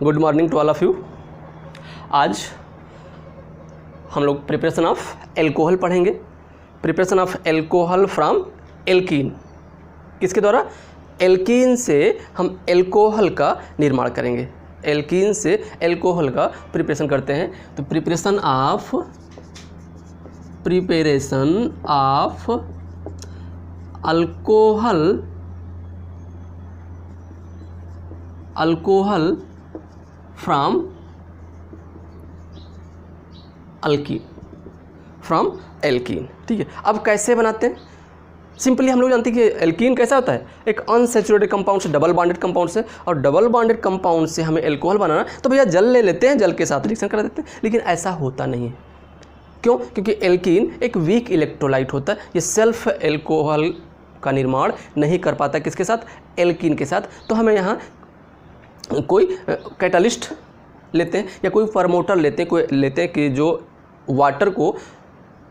Good morning to all of you. आज हम लोग प्रिपरेशन ऑफ एल्कोहल पढ़ेंगे। Preparation of alcohol from alkene. किसके द्वारा? एल्कीन से हम एल्कोहल का निर्माण करेंगे। एल्कीन से एल्कोहल का प्रिपरेशन करते हैं। तो preparation of alcohol from alkene. ठीक है, अब कैसे बनाते हैं? सिंपली हम लोग जानते हैं कि एल्कीन कैसा होता है, एक अनसैचुरेटेड कंपाउंड से डबल बॉन्डेड कंपाउंड से, और डबल बॉन्डेड कंपाउंड से हमें एल्कोहल बनाना तो भैया जल ले लेते हैं, जल के साथ रिएक्शन करा देते हैं। लेकिन ऐसा होता नहीं है। क्यों? क्योंकि एल्कीन एक वीक इलेक्ट्रोलाइट होता है। ये सेल्फ एल्कोहल का निर्माण नहीं कर पाता किसके साथ? एल्कीन के साथ। तो हमें यहाँ कोई कैटालिस्ट लेते हैं या कोई प्रमोटर लेते हैं कि जो वाटर को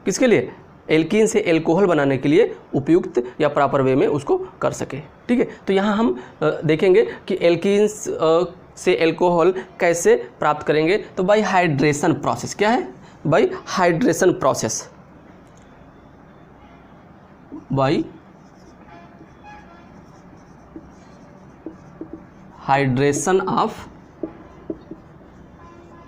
किसके लिए, एल्कीन से एल्कोहल बनाने के लिए उपयुक्त या प्रॉपर वे में उसको कर सके। ठीक है, तो यहाँ हम देखेंगे कि एल्कीन से एल्कोहल कैसे प्राप्त करेंगे। तो बाय हाइड्रेशन प्रोसेस। क्या है? Bye hydration process. Bye hydration of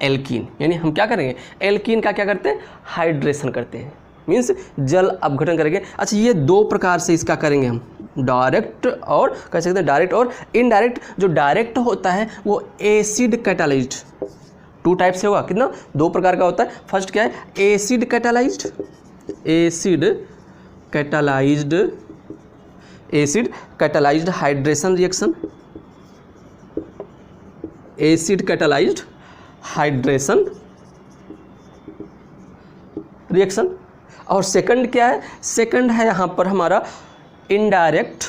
alkene. यानी हम क्या करेंगे, एल्कीन का क्या करते हैं, हाइड्रेशन करते हैं, मीन्स जल अपघटन करेंगे। अच्छा, ये दो प्रकार से इसका करेंगे हम, डायरेक्ट और कह सकते हैं डायरेक्ट और इनडायरेक्ट। जो डायरेक्ट होता है वो एसिड कैटालाइज्ड, टू टाइप से होगा। कितना? दो प्रकार का होता है। फर्स्ट क्या है? Acid catalysed hydration reaction, acid catalysed hydration reaction. और सेकंड क्या है? सेकंड है यहां पर हमारा इनडायरेक्ट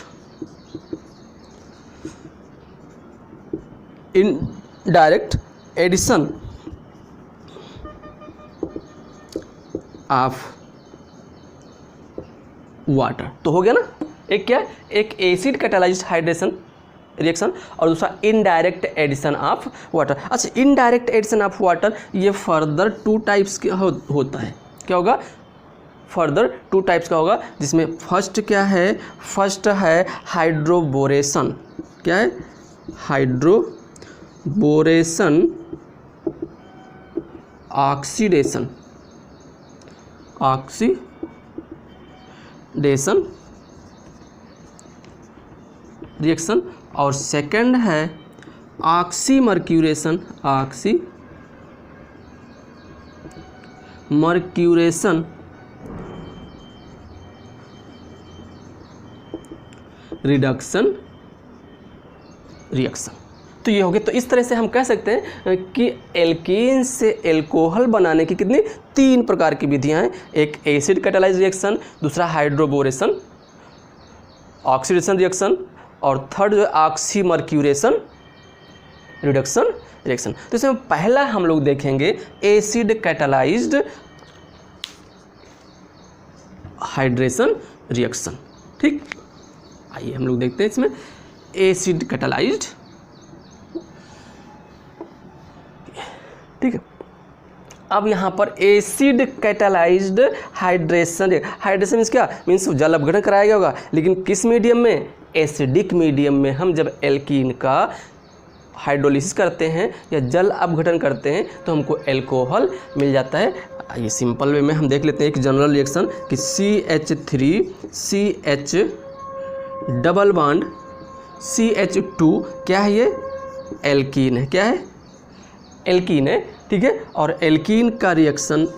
एडिशन ऑफ वाटर। तो हो गया ना, एक क्या है, एक एसिड कैटालाइज्ड हाइड्रेशन रिएक्शन और दूसरा इनडायरेक्ट एडिशन ऑफ वाटर। अच्छा, इनडायरेक्ट एडिशन ऑफ वाटर ये फर्दर टू टाइप्स के होता है। क्या होगा? फर्दर टू टाइप्स का होगा, जिसमें फर्स्ट क्या है? फर्स्ट है हाइड्रोबोरेशन। क्या है? Hydroboration oxidation reaction. और सेकंड है ऑक्सीमर्क्यूरेशन रिडक्शन रिएक्शन। तो ये हो गया। तो इस तरह से हम कह सकते हैं कि एल्कीन से एल्कोहल बनाने की कितनी, तीन प्रकार की विधियां हैं। एक एसिड कैटालाइज्ड रिएक्शन, दूसरा हाइड्रोबोरेशन ऑक्सीडेशन रिएक्शन, और थर्ड जो है ऑक्सीमर्क्यूरेशन रिडक्शन रिएक्शन। तो इसमें पहला हम लोग देखेंगे एसिड कैटालाइज्ड हाइड्रेशन रिएक्शन। ठीक, आइए हम लोग देखते हैं इसमें एसिड कैटालाइज्ड। ठीक है, अब यहाँ पर एसिड कैटालाइज्ड हाइड्रेशन मीन्स क्या? मीन्स जल अपघटन कराया गया होगा, लेकिन किस मीडियम में? एसिडिक मीडियम में। हम जब एल्कीन का हाइड्रोलिसिस करते हैं या जल अपघटन करते हैं तो हमको एल्कोहल मिल जाता है। ये सिंपल वे में हम देख लेते हैं एक जनरल रिएक्शन कि CH3CH डबल बॉन्ड CH2 क्या है? ये एल्कीन है। क्या है? एल्कीन है। ठीक है, और एल्कीन का रिएक्शन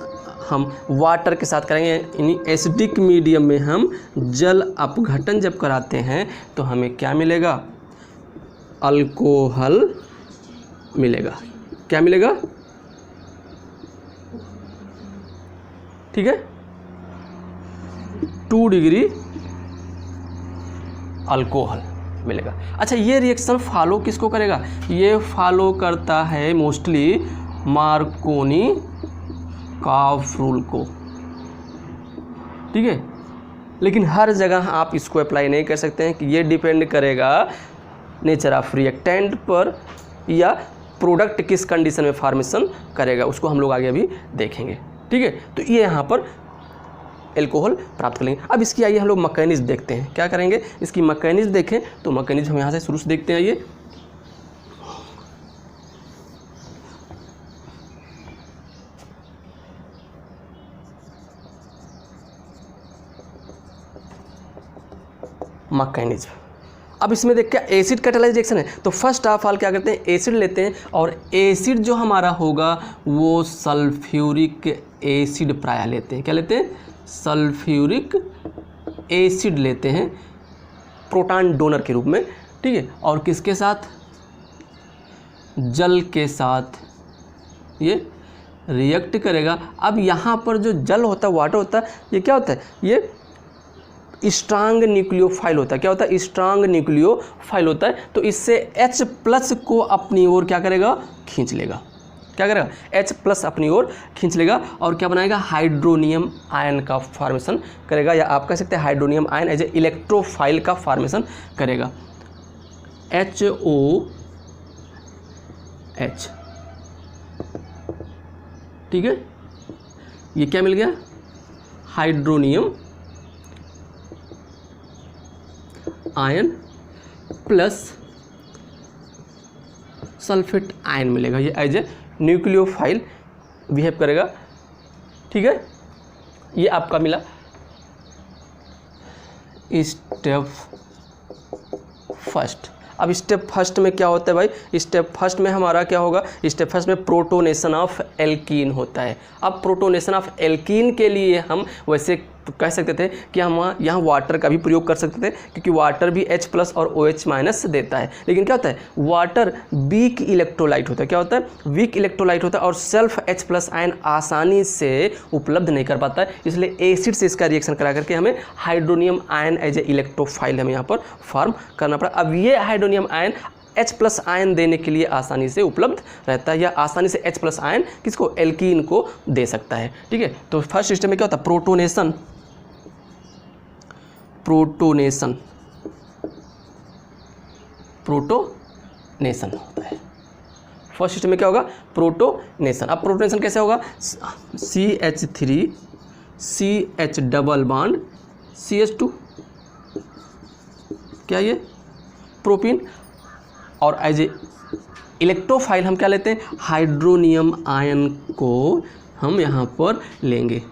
हम वाटर के साथ करेंगे। यानी एसिडिक मीडियम में हम जल अपघटन जब कराते हैं तो हमें क्या मिलेगा? अल्कोहल मिलेगा। क्या मिलेगा? ठीक है, 2 डिग्री अल्कोहल मिलेगा। अच्छा, ये रिएक्शन फॉलो किसको करेगा? ये फॉलो करता है मोस्टली मार्कोनी कॉफ रूल को। ठीक है, लेकिन हर जगह आप इसको अप्लाई नहीं कर सकते हैं कि ये डिपेंड करेगा नेचर ऑफ रिएक्टेंट पर या प्रोडक्ट किस कंडीशन में फॉर्मेशन करेगा उसको हम लोग आगे अभी देखेंगे। ठीक है, तो ये यहाँ पर एल्कोहल प्राप्त करेंगे। अब इसकी आइए हम लोग मैकेनिज्म देखते हैं, क्या करेंगे इसकी मैकेनिज्म देखें। तो मैकेनिज्म हम यहाँ से शुरू से देखते हैं। ये मैकेनिज्म, अब इसमें देख क्या एसिड कैटालाइज रिएक्शन है। तो फर्स्ट ऑफ ऑल क्या करते हैं, एसिड लेते हैं और एसिड जो हमारा होगा वो सल्फ्यूरिक एसिड प्राय लेते हैं। क्या लेते हैं, सल्फ्यूरिक एसिड लेते हैं प्रोटॉन डोनर के रूप में। ठीक है, और किसके साथ, जल के साथ ये रिएक्ट करेगा। अब यहाँ पर जो जल होता है, वाटर होता है, ये क्या होता है, ये स्ट्रांग न्यूक्लियोफाइल होता है। क्या होता है, स्ट्रांग न्यूक्लियोफाइल होता है। तो इससे H+ को अपनी ओर क्या करेगा, खींच लेगा। क्या करेगा, H+ अपनी ओर खींच लेगा और क्या बनाएगा, हाइड्रोनियम आयन का फॉर्मेशन करेगा, या आप कह सकते हैं hydronium ion as a electrophile का फॉर्मेशन करेगा। HOH, ठीक है, ये क्या मिल गया, hydronium ion plus sulphate ion मिलेगा। ये एज ए न्यूक्लियोफाइल बिहेव करेगा। ठीक है, ये आपका मिला स्टेप फर्स्ट। अब स्टेप फर्स्ट में क्या होता है भाई, स्टेप फर्स्ट में हमारा क्या होगा, स्टेप फर्स्ट में प्रोटोनेशन ऑफ एल्कीन होता है। अब प्रोटोनेशन ऑफ एल्कीन के लिए हम वैसे तो कह सकते थे कि हम यहाँ वाटर का भी प्रयोग कर सकते थे, क्योंकि वाटर भी H+ और OH- देता है। लेकिन क्या होता है, वाटर वीक इलेक्ट्रोलाइट होता है। क्या होता है, वीक इलेक्ट्रोलाइट होता है और सेल्फ H+ आयन आसानी से उपलब्ध नहीं कर पाता है। इसलिए एसिड से इसका रिएक्शन करा करके हमें hydronium ion as a electrophile हमें यहाँ पर फॉर्म करना पड़ा। अब ये हाइड्रोनियम आयन H+ आयन देने के लिए आसानी से उपलब्ध रहता है, या आसानी से H+ आयन किसको, एल्कीन को दे सकता है। ठीक है, तो फर्स्ट स्टेप में क्या होता है, प्रोटोनेशन होता है। फर्स्ट स्टेप में क्या होगा, प्रोटोनेशन। अब प्रोटोनेशन कैसे होगा, CH3 CH double bond CH2, क्या ये प्रोपीन, और एज ए इलेक्ट्रोफाइल हम क्या लेते हैं, हाइड्रोनियम आयन को हम यहाँ पर लेंगे।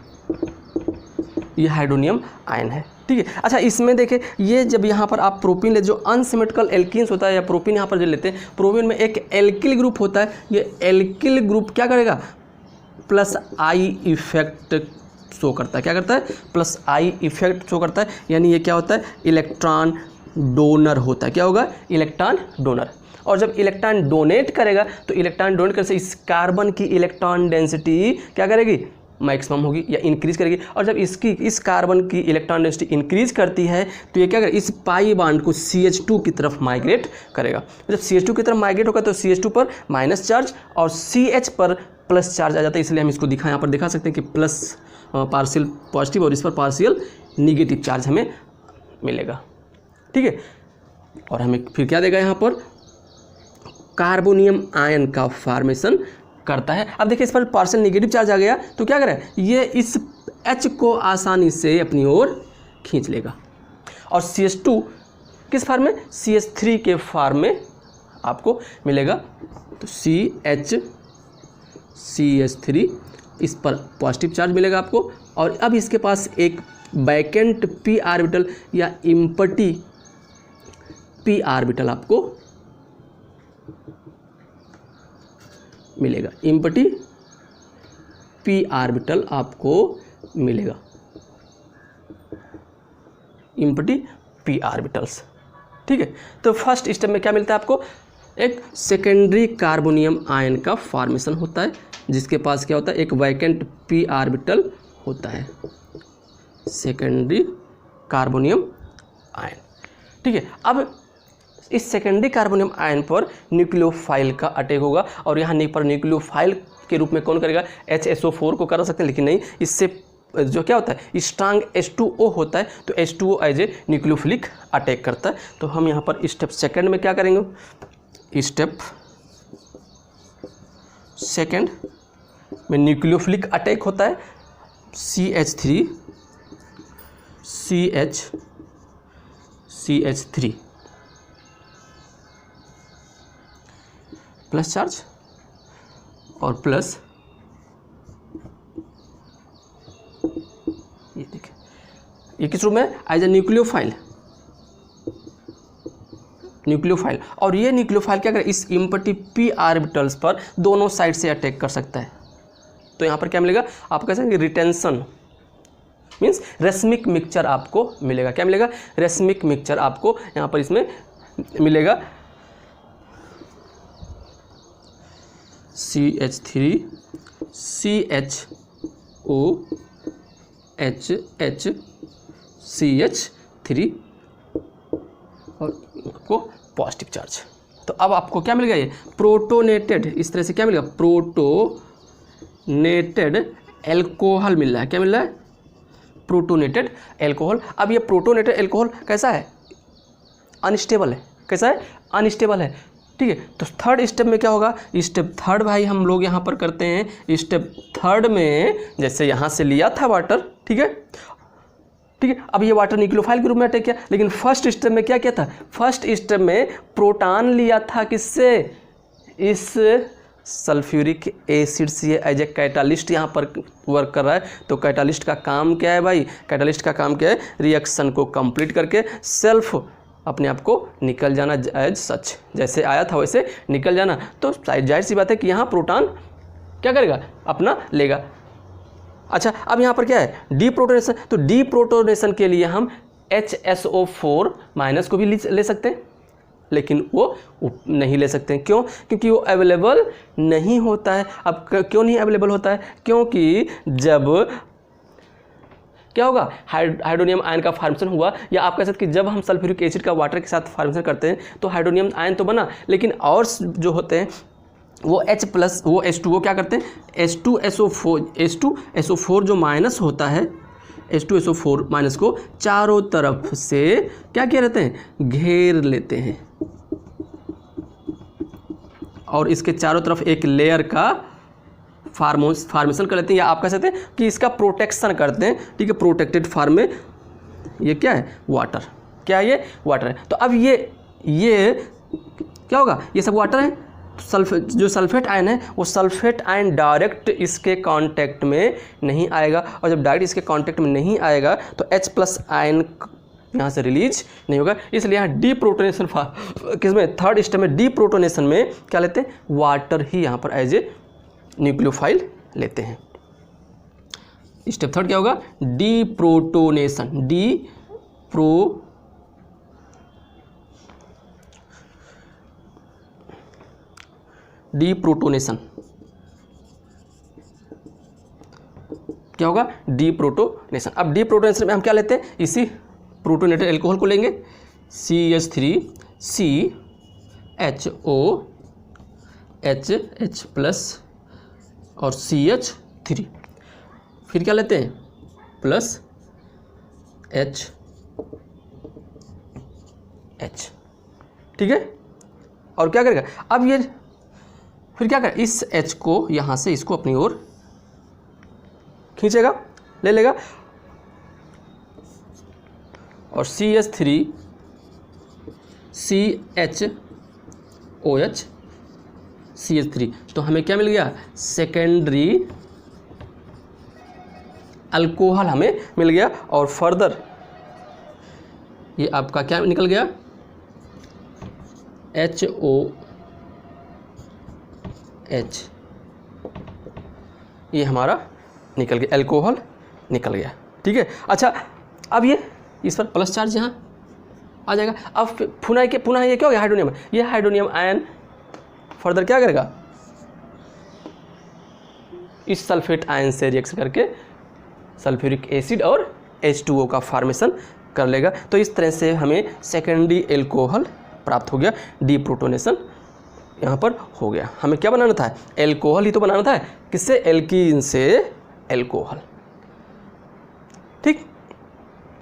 ये हाइड्रोनियम आयन है। ठीक है, अच्छा इसमें देखें, ये जब यहाँ पर आप प्रोपीन ले, जो अनसिमेट्रिकल एल्कीन्स होता है या प्रोपीन यहाँ पर जो लेते हैं, प्रोपीन में एक एल्किल ग्रुप होता है। ये एल्किल ग्रुप क्या करेगा, +I इफेक्ट शो करता है। क्या करता है, +I इफेक्ट शो करता है। यानी ये क्या होता है, इलेक्ट्रॉन डोनर होता है। क्या होगा, इलेक्ट्रॉन डोनर। और जब इलेक्ट्रॉन डोनेट करेगा तो इलेक्ट्रॉन डोनेट करने से इस कार्बन की इलेक्ट्रॉन डेंसिटी क्या करेगी, मैक्सिमम होगी या इंक्रीज करेगी। और जब इस कार्बन की इलेक्ट्रॉन डेंसिटी इंक्रीज करती है तो ये क्या करेगा, इस पाई बॉन्ड को CH2 की तरफ माइग्रेट करेगा। जब CH2 की तरफ माइग्रेट होगा तो CH2 पर माइनस चार्ज और CH पर प्लस चार्ज आ जाता है। इसलिए हम इसको यहाँ पर दिखा सकते हैं कि प्लस पार्शियल पॉजिटिव और इस पर पार्शियल निगेटिव चार्ज हमें मिलेगा। ठीक है, और हमें फिर क्या देगा, यहाँ पर कार्बोनियम आयन का फॉर्मेशन करता है। अब देखिए इस पर पार्शियल निगेटिव चार्ज आ गया तो क्या करें, ये इस H को आसानी से अपनी ओर खींच लेगा और CH2 किस फॉर्म में, CH3 के फॉर्म में आपको मिलेगा। तो CH3 इस पर पॉजिटिव चार्ज मिलेगा आपको। और अब इसके पास एक वैकेंट p ऑर्बिटल या इम्पटी p ऑर्बिटल आपको मिलेगा, इम्पटी p ऑर्बिटल आपको मिलेगा, इम्पटी p ऑर्बिटल्स। ठीक है, तो फर्स्ट स्टेप में क्या मिलता है आपको, एक सेकेंडरी कार्बोनियम आयन का फॉर्मेशन होता है जिसके पास क्या होता है, एक वैकेंट p ऑर्बिटल होता है, सेकेंडरी कार्बोनियम आयन। ठीक है, अब इस सेकेंडरी कार्बोनियम आयन पर न्यूक्लियोफाइल का अटैक होगा और यहाँ पर न्यूक्लियोफाइल के रूप में कौन करेगा, HSO4 को कर सकते हैं, लेकिन नहीं, इससे जो क्या होता है स्ट्रांग H2O होता है, तो H2O as a nucleophilic attack करता है। तो हम यहाँ पर स्टेप सेकंड में क्या करेंगे, स्टेप सेकेंड में न्यूक्लियोफिलिक अटैक होता है, CH3 प्लस चार्ज और प्लस ये देखिए, ये किस रूप में एज ए न्यूक्लियोफाइल, और ये न्यूक्लियोफाइल क्या करे, इस इम्पटी p ऑर्बिटल्स पर दोनों साइड से अटैक कर सकता है। तो यहाँ पर क्या मिलेगा आप कह सकते हैं रिटेंशन मीन्स रेसमिक मिक्सचर आपको मिलेगा। क्या मिलेगा, रेसमिक मिक्सचर आपको यहाँ पर इसमें मिलेगा। CH3 CHOHH CH3 और को पॉजिटिव चार्ज। तो अब आपको क्या मिल गया, ये प्रोटोनेटेड, इस तरह से क्या मिलेगा, प्रोटोनेटेड एल्कोहल मिल रहा है। क्या मिल रहा है, प्रोटोनेटेड एल्कोहल। अब ये प्रोटोनेटेड एल्कोहल कैसा है, अनस्टेबल है। कैसा है, अनस्टेबल है। ठीक है, तो थर्ड स्टेप में क्या होगा, स्टेप थर्ड भाई हम लोग यहाँ पर करते हैं। स्टेप थर्ड में जैसे यहाँ से लिया था वाटर, ठीक है, अब ये वाटर न्यूक्लियोफाइल के रूप में अटैक किया, लेकिन फर्स्ट स्टेप में क्या किया था, फर्स्ट स्टेप में प्रोटॉन लिया था किससे, इस सल्फ्यूरिक एसिड से एज ए कैटालिस्ट यहाँ पर वर्क कर रहा है। तो कैटालिस्ट का काम क्या है भाई, कैटालिस्ट का काम क्या है, रिएक्शन को कंप्लीट करके सेल्फ अपने आप को निकल जाना, एज सच जैसे आया था वैसे निकल जाना। तो जाहिर सी बात है कि यहाँ प्रोटॉन क्या करेगा, अपना लेगा। अच्छा, अब यहाँ पर क्या है, डीप्रोटोनेशन। तो डीप्रोटोनेशन के लिए हम HSO4 माइनस को भी ले सकते हैं, लेकिन वो नहीं ले सकते हैं। क्यों, क्योंकि वो अवेलेबल नहीं होता है। अब क्यों नहीं अवेलेबल होता है, क्योंकि जब क्या होगा, हाइड्रोनियम आयन का फॉर्मेशन हुआ, या आप कह सकते हैं कि जब हम सल्फ्यूरिक एसिड का वाटर के साथ फॉर्मेशन करते हैं तो हाइड्रोनियम आयन तो बना, लेकिन और जो होते हैं वो H प्लस वो H2O क्या करते हैं, H2SO4 जो माइनस होता है, H2SO4 माइनस को चारों तरफ से क्या किए रहते हैं, घेर लेते हैं, और इसके चारों तरफ एक लेयर का फॉर्मेशन कर लेते हैं, या आप कह सकते हैं कि इसका प्रोटेक्शन करते हैं। ठीक है, प्रोटेक्टेड फॉर्म में ये क्या है, वाटर। क्या है, ये वाटर है। तो अब ये क्या होगा, ये सब वाटर है। जो सल्फेट आयन है वो सल्फेट आयन डायरेक्ट इसके कांटेक्ट में नहीं आएगा, और जब डायरेक्ट इसके कांटेक्ट में नहीं आएगा तो H प्लस आयन यहाँ से रिलीज नहीं होगा। इसलिए यहाँ डीप्रोटोनेशन किसमें, थर्ड स्टेप में डीप्रोटोनेशन में क्या लेते हैं, वाटर ही यहाँ पर एज ए न्यूक्लियोफाइल लेते हैं। स्टेप थर्ड क्या होगा, डीप्रोटोनेशन। डीप्रोटोनेशन क्या होगा, डीप्रोटोनेशन। अब डीप्रोटोनेशन में हम क्या लेते हैं, इसी प्रोटोनेटेड एल्कोहल को लेंगे, CH3CHOHH प्लस और CH3, फिर क्या लेते हैं, प्लस H। ठीक है, और क्या करेगा, अब ये फिर क्या करेगा, इस H को यहाँ से इसको अपनी ओर खींचेगा, ले लेगा, और CH3CHOH तो हमें क्या मिल गया, सेकेंडरी अल्कोहल हमें मिल गया। और फर्दर ये आपका क्या निकल गया, HOH, ये हमारा निकल गया, अल्कोहल निकल गया। ठीक है, अच्छा, अब ये इस पर प्लस चार्ज यहाँ आ जाएगा। अब पुनः ये क्या हो गया, हाइड्रोनियम। ये हाइड्रोनियम आयन फर्दर क्या करेगा, इस सल्फेट आयन से रिएक्शन करके सल्फ्यूरिक एसिड और H2O का फॉर्मेशन कर लेगा। तो इस तरह से हमें सेकेंडरी एल्कोहल प्राप्त हो गया, डीप्रोटोनेशन यहाँ पर हो गया। हमें क्या बनाना था, एल्कोहल ही तो बनाना था, किससे, एल्कीन से एल्कोहल। ठीक,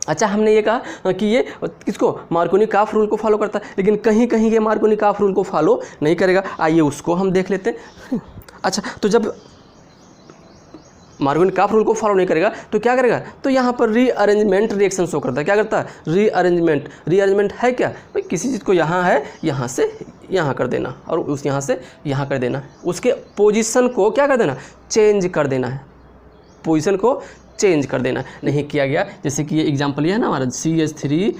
अच्छा, हमने ये कहा कि ये किसको, मार्कोनी-काफ रूल को फॉलो करता है, लेकिन कहीं कहीं ये मार्कोनी-काफ रूल को फॉलो नहीं करेगा। आइए उसको हम देख लेते हैं। अच्छा, तो जब मार्कोनी-काफ रूल को फॉलो नहीं करेगा तो क्या करेगा, तो यहाँ पर रीअरेंजमेंट रिएक्शन शो करता है। क्या करता है, रीअरेंजमेंट है क्या भाई, किसी चीज़ को यहाँ है यहाँ से यहाँ कर देना और उस यहाँ से यहाँ कर देना, उसके पोजीशन को क्या कर देना, चेंज कर देना है, पोजीशन को चेंज कर देना नहीं किया गया। जैसे कि ये एग्जांपल ये है ना हमारा CH3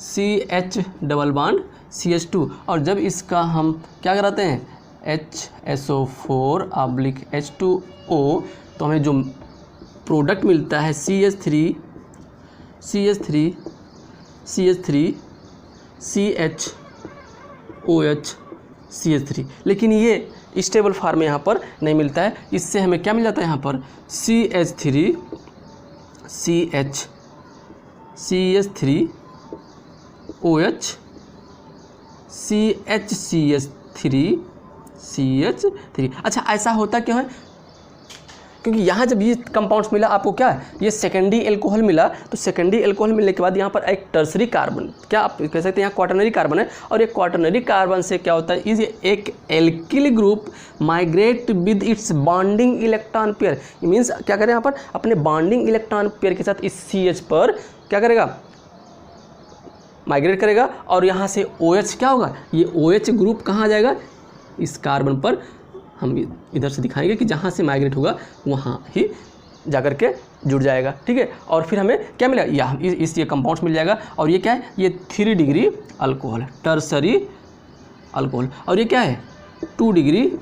CH double bond CH2, और जब इसका हम क्या कराते हैं HSO4 H2O, तो हमें जो प्रोडक्ट मिलता है CH3 CHOH CH3, लेकिन ये स्टेबल फॉर्म में यहाँ पर नहीं मिलता है। इससे हमें क्या मिल जाता है यहाँ पर CH3 OH CH3। अच्छा, ऐसा होता क्यों है, क्योंकि यहाँ जब ये कंपाउंड्स मिला आपको क्या है, ये सेकेंडरी एल्कोहल मिला, तो सेकेंडरी एल्कोहल मिलने के बाद यहाँ पर एक टर्सरी कार्बन, क्या आप कह सकते हैं यहाँ क्वाटरनरी कार्बन है, और एक क्वाटरनरी कार्बन से क्या होता है, इस एक alkyl group migrate with its bonding electron pair. Means क्या करें यहाँ पर अपने बॉन्डिंग इलेक्ट्रॉन पेयर के साथ इस CH पर क्या करेगा, माइग्रेट करेगा, और यहाँ से OH क्या होगा, ये OH ग्रुप कहाँ आ जाएगा, इस कार्बन पर हम इधर से दिखाएंगे कि जहाँ से माइग्रेट होगा वहाँ ही जाकर के जुड़ जाएगा। ठीक है, और फिर हमें क्या मिलेगा, यहाँ इस ये कंपाउंड्स मिल जाएगा, और ये क्या है, ये 3 डिग्री अल्कोहल, टर्सरी अल्कोहल, और ये क्या है 2 डिग्री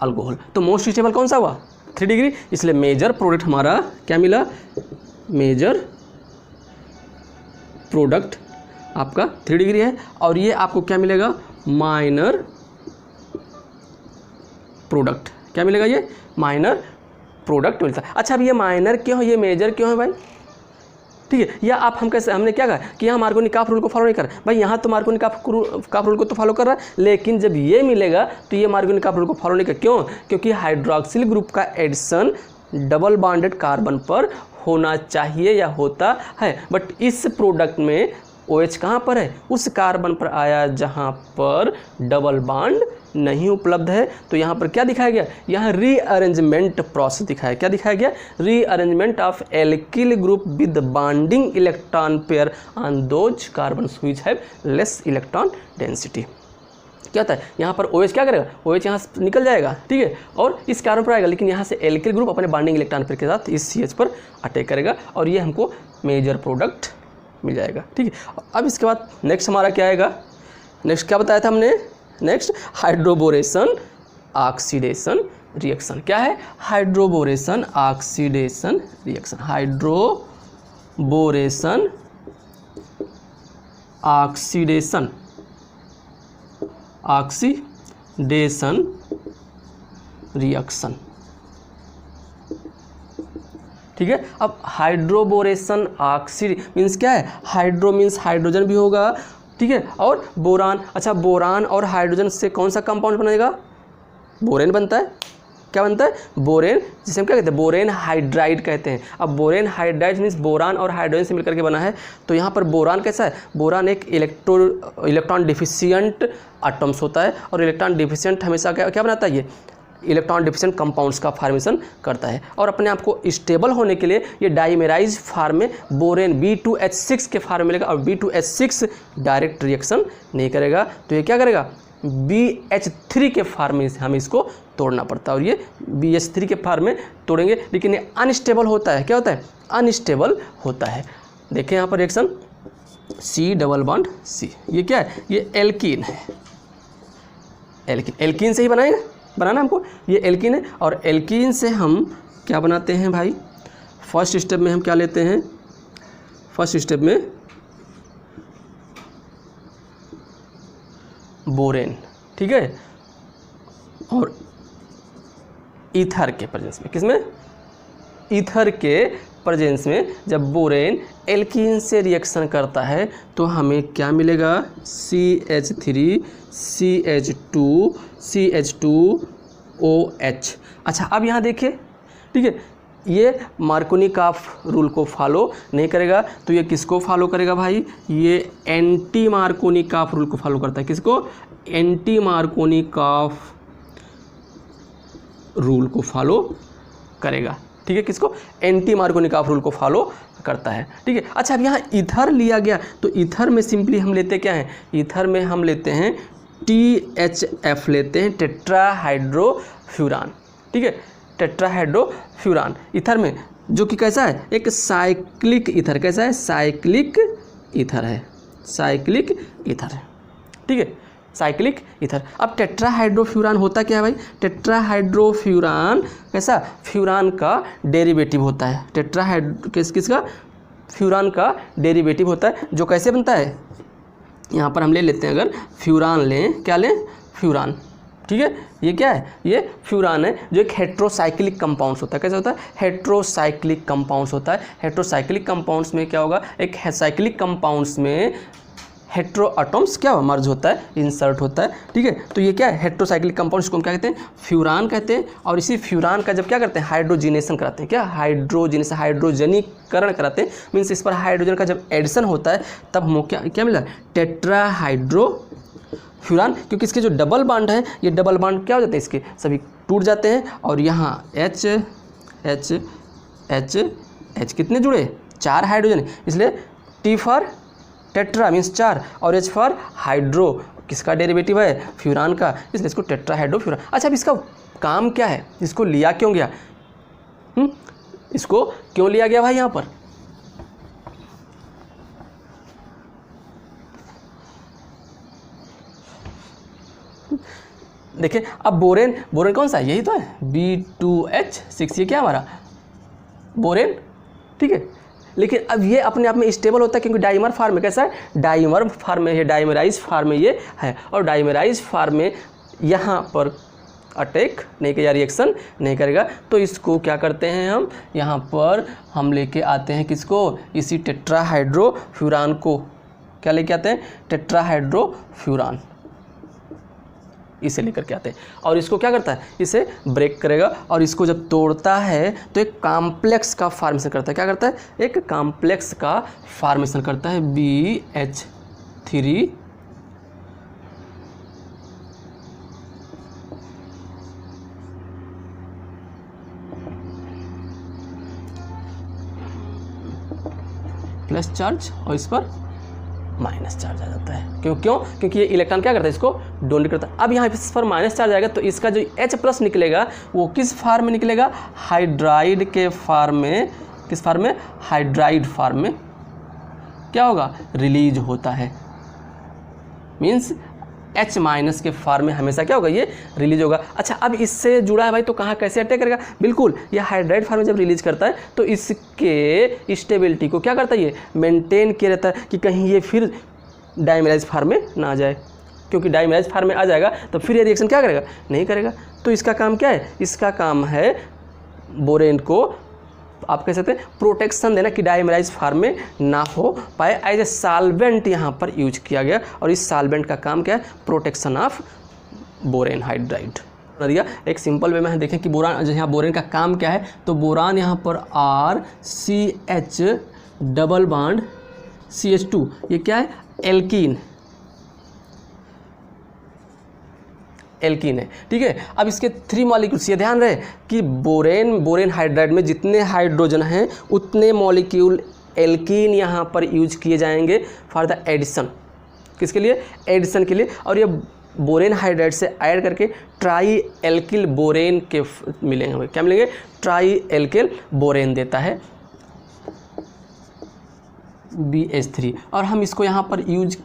अल्कोहल। तो मोस्ट स्टेबल कौन सा हुआ, 3 डिग्री, इसलिए मेजर प्रोडक्ट हमारा क्या मिला, मेजर प्रोडक्ट आपका 3 डिग्री है, और ये आपको क्या मिलेगा, माइनर प्रोडक्ट, क्या मिलेगा, ये माइनर प्रोडक्ट मिलता है। अच्छा, अब ये माइनर क्यों है, ये मेजर क्यों है भाई, ठीक है, या आप हम कैसे, हमने क्या कहा कि यहाँ मार्कोनी-काफ रूल को फॉलो नहीं कर रहा भाई, यहाँ तो मार्कोनी-काफ रूल को तो फॉलो कर रहा है, लेकिन जब ये मिलेगा तो ये मार्कोनी-काफ रूल को फॉलो नहीं कर, क्यों, क्योंकि हाइड्रोक्सिल ग्रुप का एडिशन डबल बॉन्डेड कार्बन पर होना चाहिए या होता है, बट इस प्रोडक्ट में OH कहाँ पर है, उस कार्बन पर आया जहाँ पर डबल बॉन्ड नहीं उपलब्ध है। तो यहाँ पर क्या दिखाया गया, यहाँ रीअरेंजमेंट प्रोसेस दिखाया, क्या दिखाया गया, rearrangement of alkyl group with bonding electron pair on those carbons which have less electron density. क्या होता है, यहाँ पर OH क्या करेगा, OH यहाँ से निकल जाएगा, ठीक है, और इस कार्बन पर आएगा, लेकिन यहाँ से एल्किल ग्रुप अपने बॉन्डिंग इलेक्ट्रॉन पेयर के साथ इस CH पर अटैक करेगा, और ये हमको मेजर प्रोडक्ट मिल जाएगा। ठीक है, अब इसके बाद नेक्स्ट हमारा क्या आएगा, नेक्स्ट क्या बताया था हमने, नेक्स्ट हाइड्रोबोरेशन ऑक्सीडेशन रिएक्शन। क्या है, hydroboration oxidation reaction, hydroboration oxidation reaction. ठीक है, अब हाइड्रोबोरेशन ऑक्सीड मीन्स क्या है, हाइड्रो मीन्स हाइड्रोजन भी होगा, ठीक है, और बोरान। अच्छा, बोरान और हाइड्रोजन से कौन सा कंपाउंड बनेगा, बोरेन बनता है। क्या बनता है, बोरेन, जिसे हम क्या कहते हैं, बोरेन हाइड्राइड कहते हैं। अब बोरेन हाइड्राइड मीन्स बोरान और हाइड्रोजन से मिलकर के बना है। तो यहाँ पर बोरान कैसा है, बोरान एक इलेक्ट्रॉन डिफिशियंट एटम्स होता है, और इलेक्ट्रॉन डिफिशियंट हमेशा क्या बनाता है, ये इलेक्ट्रॉन डिफिशिएंट कंपाउंड्स का फॉर्मेशन करता है, और अपने आप को स्टेबल होने के लिए ये डाइमेराइज फॉर्म में बोरेन B2H6 के फॉर्म में मिलेगा, और B2H6 डायरेक्ट रिएक्शन नहीं करेगा, तो ये क्या करेगा, BH3 के फॉर्म में हमें इसको तोड़ना पड़ता है, और ये BH3 के फॉर्म में तोड़ेंगे, लेकिन ये अनस्टेबल होता है। क्या होता है, अनस्टेबल होता है। देखें यहाँ पर reaction C double bond C, ये क्या है, ये एल्कीन है, एल्कीन से ही बनाना हमको, ये एल्कीन है, और एल्कीन से हम क्या बनाते हैं भाई, फर्स्ट स्टेप में हम क्या लेते हैं, फर्स्ट स्टेप में बोरेन, ठीक है, और ईथर के प्रेजेंस में, किसमें, ईथर के प्रेजेंस में जब बोरेन एल्कीन से रिएक्शन करता है तो हमें क्या मिलेगा, CH3 CH2 CH2OH। अच्छा, अब यहाँ देखिए, ठीक है, ये मार्कोनिकॉफ रूल को फॉलो नहीं करेगा, तो ये किसको फॉलो करेगा भाई, ये एंटी मार्कोनिकॉफ रूल को फॉलो करता है। किसको, एंटी मार्कोनिकॉफ रूल को फॉलो करेगा, ठीक है, किसको, एंटी मार्कोनिकॉफ रूल को फॉलो करता है, ठीक है। अच्छा, अब यहाँ ईथर लिया गया, तो ईथर में सिंपली हम लेते क्या हैं, ईथर में हम लेते हैं THF लेते हैं, टेट्राहाइड्रोफ्यूरान, ठीक है, टेट्राहाइड्रोफ्यूरान ईथर में, जो कि कैसा है, एक साइक्लिक ईथर, कैसा है, साइक्लिक ईथर है, साइक्लिक ईथर है, ठीक है, साइक्लिक ईथर। अब टेट्राहाइड्रोफ्यूरान होता क्या है भाई, टेट्राहाइड्रोफ्यूरान कैसा, फ्यूरान का डेरिवेटिव होता है, किसका, फ्यूरान का डेरिवेटिव होता है, जो कैसे बनता है, यहाँ पर हम ले लेते हैं, अगर फ्यूरान लें, क्या लें, फ्यूरान, ठीक है, ये क्या है, ये फ्यूरान है, जो एक हेट्रोसाइक्लिक कंपाउंड्स होता है, कैसा होता है, हेट्रोसाइक्लिक कंपाउंड्स होता है। हेट्रोसाइक्लिक कंपाउंड्स में क्या होगा, एक साइक्लिक कंपाउंड्स में हेट्रो एटम्स क्या मर्ज होता है, इंसर्ट होता है, ठीक है। तो ये क्या है, हेट्रोसाइक्लिक कंपाउंड्स को हम क्या कहते हैं, फ्यूरान कहते हैं। और इसी फ्यूरान का जब क्या करते हैं, हाइड्रोजिनेशन कराते हैं, क्या, हाइड्रोजिनेशन, हाइड्रोजनीकरण कराते हैं, मीन्स इस पर हाइड्रोजन का जब एडिशन होता है तब हमें क्या मिला, टेट्राहाइड्रोफ्यूरान, क्योंकि इसके जो डबल बॉन्ड है, ये डबल बॉन्ड क्या हो जाते हैं, इसके सभी टूट जाते हैं, और यहाँ H कितने जुड़े, 4 हाइड्रोजन, इसलिए T फॉर टेट्रा मीन्स 4 और H फॉर हाइड्रो, किसका डेरिवेटिव है, फ्यूरान का, इसलिए इसको टेट्राहाइड्रोफ्यूरान। अच्छा, अब इसका काम क्या है, इसको लिया क्यों गया, इसको क्यों लिया गया भाई यहाँ पर, देखिए, अब बोरेन कौन सा है, यही तो है, B2H6, ये क्या हमारा बोरेन, ठीक है। लेकिन अब ये अपने आप में स्टेबल होता है, क्योंकि डाइमर फॉर्म में कैसा है, डाइमर फॉर्म में, ये डाइमराइज फॉर्म में ये है, और डाइमराइज फॉर्म में यहाँ पर अटैक नहीं किया, रिएक्शन नहीं करेगा, तो इसको क्या करते हैं हम, यहाँ पर हम लेके आते हैं किसको, इसी टेट्राहाइड्रोफ्यूरान को, क्या लेके आते हैं, टेट्राहाइड्रोफ्यूरान, इसे लेकर के आते हैं, और इसको क्या करता है, इसे ब्रेक करेगा, और इसको जब तोड़ता है तो एक कॉम्प्लेक्स का फॉर्मेशन करता है, क्या करता है, एक कॉम्प्लेक्स का फॉर्मेशन करता है, BH3 प्लस चार्ज, और इस पर माइनस चार्ज आ जाता है, क्योंकि ये इलेक्ट्रॉन क्या करता है, इसको डोनेट करता है। अब यहाँ इस पर माइनस चार्ज आएगा, तो इसका जो H+ निकलेगा वो किस फॉर्म में निकलेगा, हाइड्राइड के फॉर्म में, किस फॉर्म में, हाइड्राइड फॉर्म में क्या होगा, रिलीज होता है, मीन्स H- के फॉर्म में हमेशा क्या होगा, ये रिलीज होगा। अच्छा, अब इससे जुड़ा है भाई, तो कहाँ कैसे अटैक करेगा, बिल्कुल ये हाइड्राइड फॉर्म में जब रिलीज करता है तो इसके स्टेबिलिटी को क्या करता है, ये मेंटेन किया रहता है, कि कहीं ये फिर डाइमराइज फॉर्म में ना आ जाए, क्योंकि डाइमराइज फॉर्म में आ जाएगा तो फिर ये रिएक्शन क्या करेगा, नहीं करेगा। तो इसका काम क्या है, इसका काम है बोरेन को आप कह सकते हैं प्रोटेक्शन देना, कि डाइमराइज फॉर्म में ना हो पाए, एज ए सॉल्वेंट यहाँ पर यूज किया गया, और इस सॉल्वेंट का काम क्या है, प्रोटेक्शन ऑफ बोरेन हाइड्राइड। एक सिंपल वे में हम देखें कि बोरान, यहाँ बोरेन का काम क्या है, तो बोरान यहाँ पर RCH डबल बॉन्ड CH2, ये क्या है, एल्कीन है, ठीक है। अब इसके 3 मॉलिक्यूल्स, ये ध्यान रहे कि बोरेन हाइड्राइड में जितने हाइड्रोजन हैं उतने मॉलिक्यूल एल्कीन यहाँ पर यूज किए जाएंगे फॉर द एडिशन, किसके लिए, एडिशन के लिए। और ये बोरेन हाइड्राइड से ऐड करके ट्राई एल्किल बोरेन के मिलेंगे, हमें क्या मिलेंगे, ट्राई एल्किल बोरेन देता है BH3, और हम इसको यहाँ पर यूज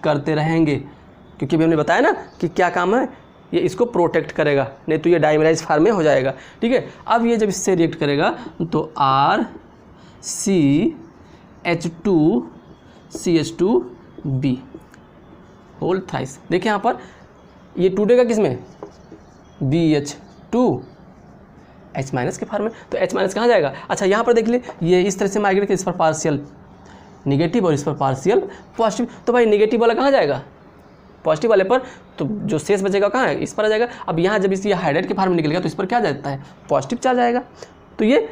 करते रहेंगे, क्योंकि अभी हमने बताया ना कि क्या काम है, ये इसको प्रोटेक्ट करेगा, नहीं तो ये डाइमराइज फॉर्म में हो जाएगा, ठीक है। अब ये जब इससे रिएक्ट करेगा तो RCH2CH2B होल थ्राइस, देखिए यहाँ पर ये टूटेगा किसमें, BH2 H- के फॉर्म में, तो H- कहाँ जाएगा। अच्छा, यहाँ पर देख लीजिए, ये इस तरह से माइग्रेट, इस पर पार्शियल निगेटिव और इस पर पार्शियल पॉजिटिव, तो भाई निगेटिव वाला कहाँ जाएगा, पॉजिटिव वाले पर, तो जो शेष बचेगा कहाँ है, इस पर आ जाएगा। अब यहाँ जब इस हाइड्राइड के फॉर्म में निकलेगा तो इस पर क्या जाता है, पॉजिटिव चार्ज आएगा। तो ये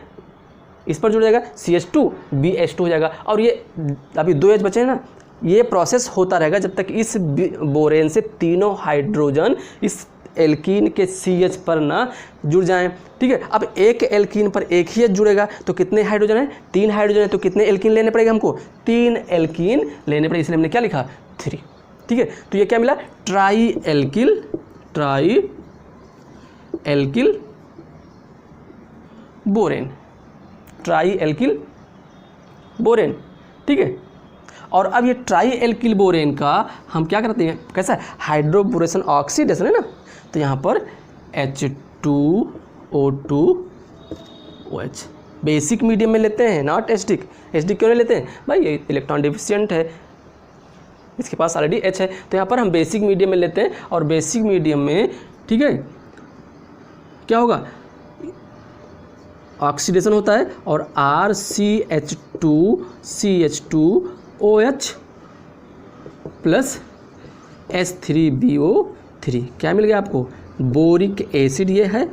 इस पर जुड़ जाएगा CH2 BH2 हो जाएगा। और ये अभी 2 H बचे हैं ना, ये प्रोसेस होता रहेगा जब तक इस बोरेन से तीनों हाइड्रोजन इस एल्कीन के CH पर ना जुड़ जाएं। ठीक है, अब एक एल्कीन पर एक ही H जुड़ेगा तो कितने हाइड्रोजन है? 3 हाइड्रोजन है, तो कितने एल्कीन लेने पड़ेगा हमको? 3 एल्कीन लेने पड़ेगा, इसलिए हमने क्या लिखा? 3। ठीक है, तो ये क्या मिला? Try alkyl borane, try alkyl borane. ठीक है, और अब ये ट्राई एल्किल बोरेन का हम क्या करते हैं? कैसा है? हाइड्रोबोरेशन ऑक्सीडेशन है ना, तो यहाँ पर H2O2OH बेसिक मीडियम में लेते हैं, नॉट एसिडिक। एसिडिक क्यों नहीं लेते हैं भाई? ये इलेक्ट्रॉन डिफिशिएंट है, इसके पास ऑलरेडी H है, तो यहाँ पर हम बेसिक मीडियम में लेते हैं। और बेसिक मीडियम में ठीक है क्या होगा? ऑक्सीडेशन होता है और RCH2CH2OH प्लस H3BO3 क्या मिल गया आपको? बोरिक एसिड ये है,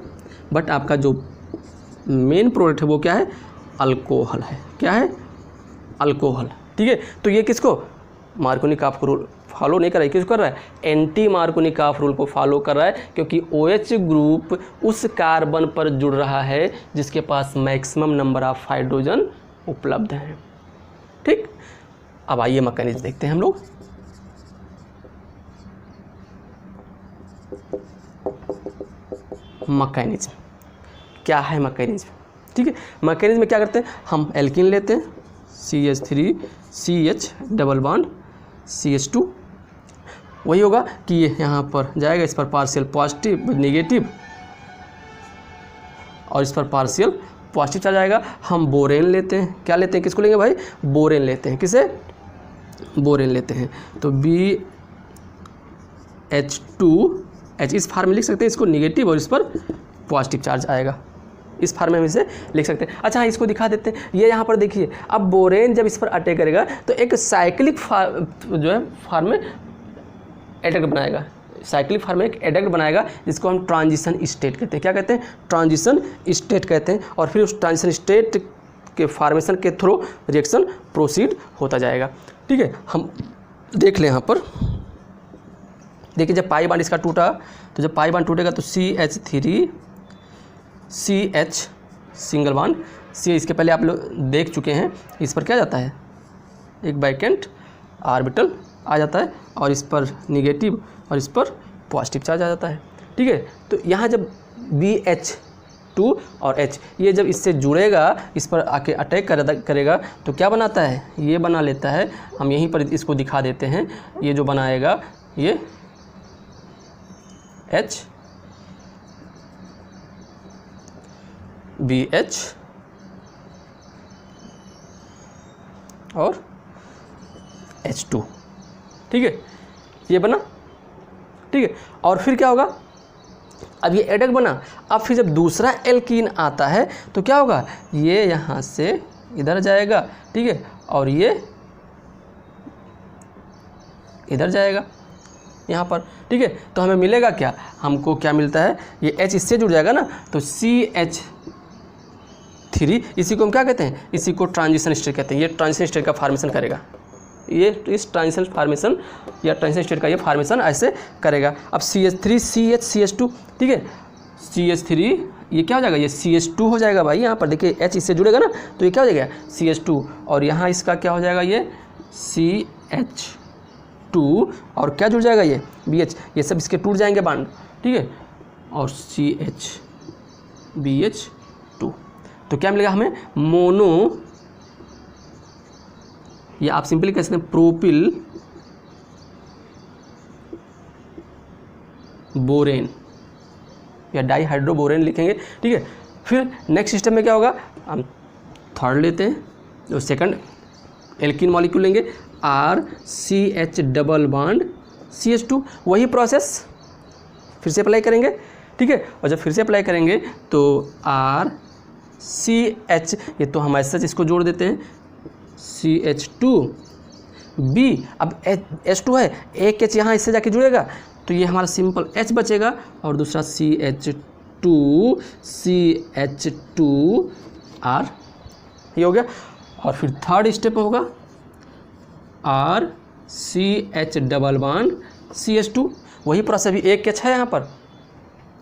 बट आपका जो मेन प्रोडक्ट है वो क्या है? अल्कोहल है। क्या है? अल्कोहल। ठीक है, तो ये किसको? मार्कोनी-काफ रूल फॉलो नहीं कर रहा है। किसको कर रहा है? एंटी मार्कोनी-काफ रूल को फॉलो कर रहा है, क्योंकि OH ग्रुप उस कार्बन पर जुड़ रहा है जिसके पास मैक्सिमम नंबर ऑफ हाइड्रोजन उपलब्ध हैं। ठीक, अब आइए मैकेनिज्म देखते हैं हम लोग। मैकेनिज्म क्या है? मैकेनिज्म ठीक है, मैकेनिज्म में क्या करते हैं? हम एल्कीन लेते हैं CH3 CH double bond CH2, वही होगा कि ये यहाँ पर जाएगा, इस पर पार्शियल पॉजिटिव नेगेटिव और इस पर पार्शियल पॉजिटिव चला जाएगा। हम बोरेन लेते हैं। क्या लेते हैं? किसको लेंगे भाई? बोरेन लेते हैं। किसे? बोरेन लेते हैं। तो BH2H इस फार्म में लिख सकते हैं, इसको नेगेटिव और इस पर पॉजिटिव चार्ज आएगा, इस फार्म में हम इसे लिख सकते हैं। अच्छा, इसको दिखा देते हैं। ये यहाँ पर देखिए, अब बोरेन जब इस पर अटैक करेगा तो एक साइक्लिक जो है फार्म में एडक्ट बनाएगा, साइक्लिक फार्म में एक एडक्ट बनाएगा जिसको हम ट्रांजिशन स्टेट कहते हैं। क्या कहते हैं? ट्रांजिशन स्टेट कहते हैं। और फिर उस ट्रांजिशन स्टेट के फार्मेशन के थ्रू रिएक्शन प्रोसीड होता जाएगा। ठीक है, हम देख लें यहाँ पर। देखिए, जब पाई बांड इसका टूटा, तो जब पाई बांड टूटेगा तो CH3CH सिंगल बांड C, इसके पहले आप लोग देख चुके हैं। इस पर क्या जाता है? एक वैकेंट ऑर्बिटल आ जाता है और इस पर निगेटिव और इस पर पॉजिटिव चार्ज आ जाता है। ठीक है, तो यहाँ जब BH2 और H ये जब इससे जुड़ेगा, इस पर आके अटैक करेगा तो क्या बनाता है? ये बना लेता है। हम यहीं पर इसको दिखा देते हैं। ये जो बनाएगा ये H BH और H2। ठीक है, ये बना। ठीक है, और फिर क्या होगा? अब ये एडक्ट बना। अब फिर जब दूसरा एल्कीन आता है तो क्या होगा? ये यहाँ से इधर जाएगा। ठीक है, और ये इधर जाएगा यहाँ पर। ठीक है, तो हमें मिलेगा क्या? हमको क्या मिलता है? ये H इससे जुड़ जाएगा ना, तो CH3, इसी को हम क्या कहते हैं? इसी को ट्रांजिशन स्टेट कहते हैं। ये ट्रांजिशन स्टेट का फार्मेशन करेगा, ये इस ट्रांजिशन फार्मेशन या ट्रांजिशन स्टेट का ये फार्मेशन ऐसे करेगा। अब CH3 CH CH2, ठीक है, CH3 ये क्या हो जाएगा? ये CH2 हो जाएगा भाई। यहाँ पर देखिए H इससे जुड़ेगा ना, तो ये क्या हो जाएगा? CH2, और यहाँ इसका क्या हो जाएगा? ये CH2 और क्या जुड़ जाएगा? ये BH, ये सब इसके टूट जाएंगे बांड। ठीक है, और CH तो क्या मिलेगा हमें? मोनो, या आप सिंपली कह सकते हैं प्रोपिल बोरेन या डाईहाइड्रोबोरेन लिखेंगे। ठीक है, फिर नेक्स्ट सिस्टम में क्या होगा? हम थर्ड लेते हैं, जो सेकंड एल्कीन मॉलिक्यूल लेंगे, RCH डबल बॉन्ड CH2, वही प्रोसेस फिर से अप्लाई करेंगे। ठीक है, और जब फिर से अप्लाई करेंगे तो RCH, ये तो हम ऐसा इसको जोड़ देते हैं, CH2B, अब H2 है, एक H यहाँ इससे जाके जुड़ेगा तो ये हमारा सिंपल H बचेगा, और दूसरा CH2R ये हो गया। और फिर थर्ड स्टेप होगा RCH डबल बॉन्ड CH2, वही प्रोसेस भी एक कैच है यहाँ पर,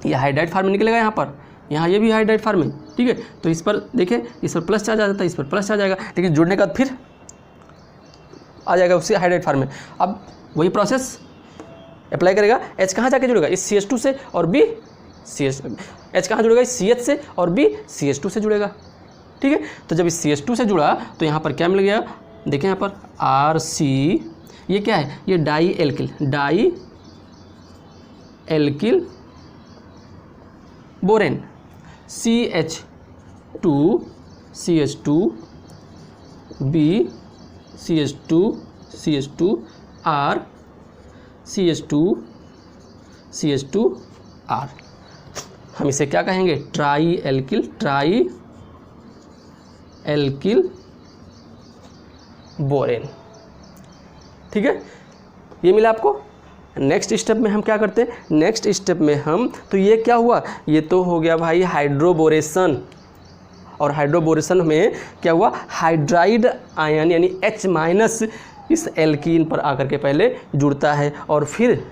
ये हाइड्राइड फॉर्म में निकलेगा यहाँ पर, यहाँ ये भी हाइड्राइड फॉर्म में, ठीक है। तो इस पर देखिए, इस पर प्लस चार्ज आ जाता है, इस पर प्लस चार्ज आएगा, लेकिन जुड़ने के बाद फिर आ जाएगा उसी हाइड्राइड फॉर्म में। अब वही प्रोसेस अप्लाई करेगा, H कहाँ जाके जुड़ेगा, इस CH2 से, और B H कहाँ जुड़ेगा, इस CH से, और B CH2 से जुड़ेगा, ठीक है। तो जब इस CH2 से जुड़ा तो यहाँ पर क्या मिल गया, देखें यहाँ पर RC, ये क्या है, ये di alkyl borane, CH2 B CH2 R CH2 R, हम इसे क्या कहेंगे, ट्राई एल्किल बोरेन, ठीक है। ये मिला आपको। नेक्स्ट स्टेप में हम क्या करते हैं, नेक्स्ट स्टेप में हम, तो ये क्या हुआ, ये तो हो गया भाई हाइड्रोबोरेशन, और हाइड्रोबोरेशन में क्या हुआ, हाइड्राइड आयन यानी H- इस एल्कीन पर आकर के पहले जुड़ता है और फिर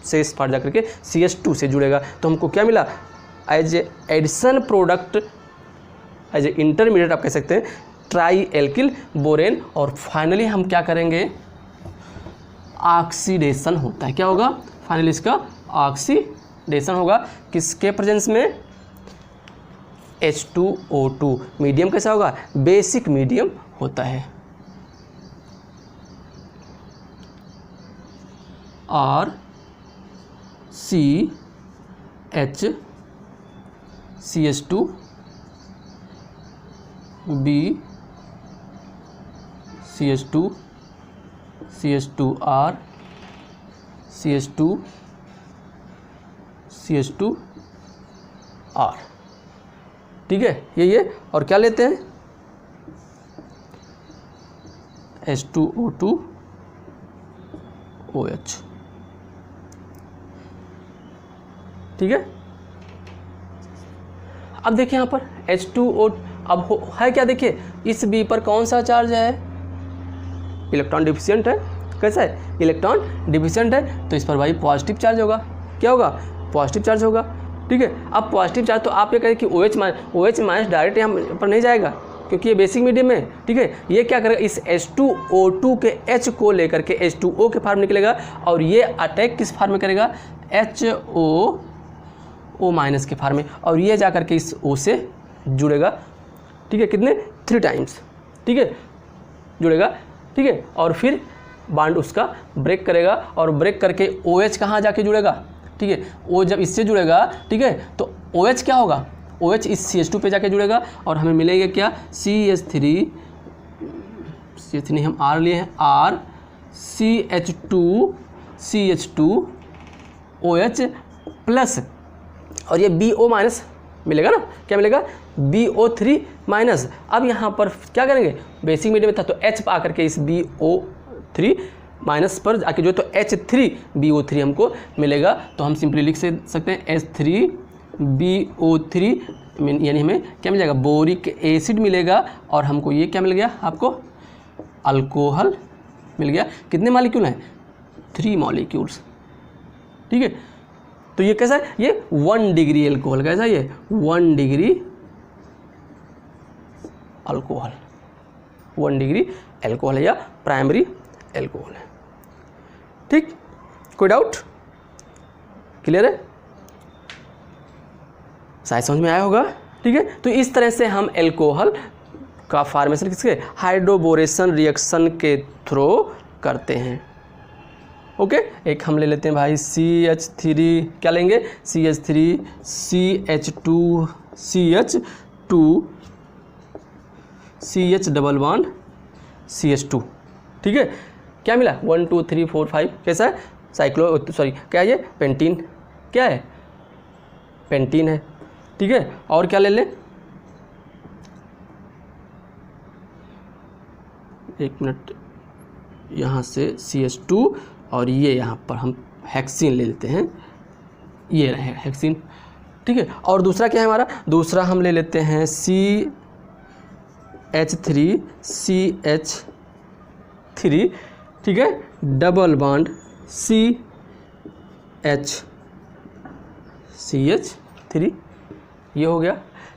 शेष पार्ट जाकर के CH2 से जुड़ेगा। तो हमको क्या मिला, as a addition product, as a intermediate आप कह सकते हैं, ट्राई एल्किल बोरेन। और फाइनली हम क्या करेंगे, ऑक्सीडेशन होता है, क्या होगा, फाइनली इसका ऑक्सीडेशन होगा, किसके प्रेजेंस में, H2O2। मीडियम कैसा होगा, बेसिक मीडियम होता है, और CH2 B CH2R CH2R, ठीक है। ये और क्या लेते हैं, H2O2 OH, ठीक है। अब देखिए यहाँ पर H2O, अब है क्या, देखिए इस B पर कौन सा चार्ज है, इलेक्ट्रॉन डिफिशिएंट है, कैसा है, इलेक्ट्रॉन डिफिशिएंट है, तो इस पर भाई पॉजिटिव चार्ज होगा, क्या होगा, पॉजिटिव चार्ज होगा, ठीक है। अब पॉजिटिव चार्ज, तो आप ये कहें कि OH माइनस डायरेक्ट यहाँ पर नहीं जाएगा क्योंकि ये बेसिक मीडियम है, ठीक है। ये क्या करेगा, इस H2O2 के H को लेकर के H2O के फॉर्म निकलेगा, और ये अटैक किस फॉर्म में करेगा, HOO माइनस के फॉर्म में, और ये जा करके इस O से जुड़ेगा, ठीक है, कितने, 3 टाइम्स, ठीक है, जुड़ेगा, ठीक है। और फिर बॉन्ड उसका ब्रेक करेगा, और ब्रेक करके OH कहाँ जाके जुड़ेगा, ठीक है, O जब इससे जुड़ेगा, ठीक है, तो OH क्या होगा, OH इस CH2 पे जाके जुड़ेगा, और हमें मिलेगा क्या, CH3 हम R लिए हैं, R CH2 OH प्लस, और ये BO माइनस मिलेगा ना, क्या मिलेगा, BO3 माइनस। अब यहाँ पर क्या करेंगे, बेसिक मीडियम में था तो H पा करके इस BO3 माइनस पर आके जो, तो H3BO3 हमको मिलेगा, तो हम सिंपली लिख सकते हैं H3BO3, यानी हमें क्या मिल जाएगा, बोरिक एसिड मिलेगा, और हमको ये क्या मिल गया, आपको अल्कोहल मिल गया। कितने मॉलिक्यूल हैं, 3 मॉलिक्यूल्स, ठीक है। तो ये कैसा है, ये 1 डिग्री अल्कोहल, कैसा है ये 1 डिग्री अल्कोहल, 1 डिग्री अल्कोहल है, या प्राइमरी अल्कोहल है, ठीक। कोई डाउट, क्लियर है, शायद समझ में आया होगा, ठीक है। तो इस तरह से हम अल्कोहल का फॉर्मेशन किसके, हाइड्रोबोरेशन रिएक्शन के थ्रू करते हैं, ओके। एक हम ले लेते हैं भाई CH3, क्या लेंगे, CH3 CH double bond CH2, ठीक है। क्या मिला, 1 2 3 4 5, कैसा है, क्या है ये, पेंटीन, क्या है, पेंटीन है, ठीक है। और क्या ले लें, एक मिनट, यहाँ से CH2, और ये यहाँ पर हम हेक्सिन ले लेते हैं, ये रहे हेक्सिन, ठीक है। और दूसरा क्या है हमारा, दूसरा हम ले लेते हैं H3CH3, ठीक है, डबल बॉन्ड CH3, ये हो गया।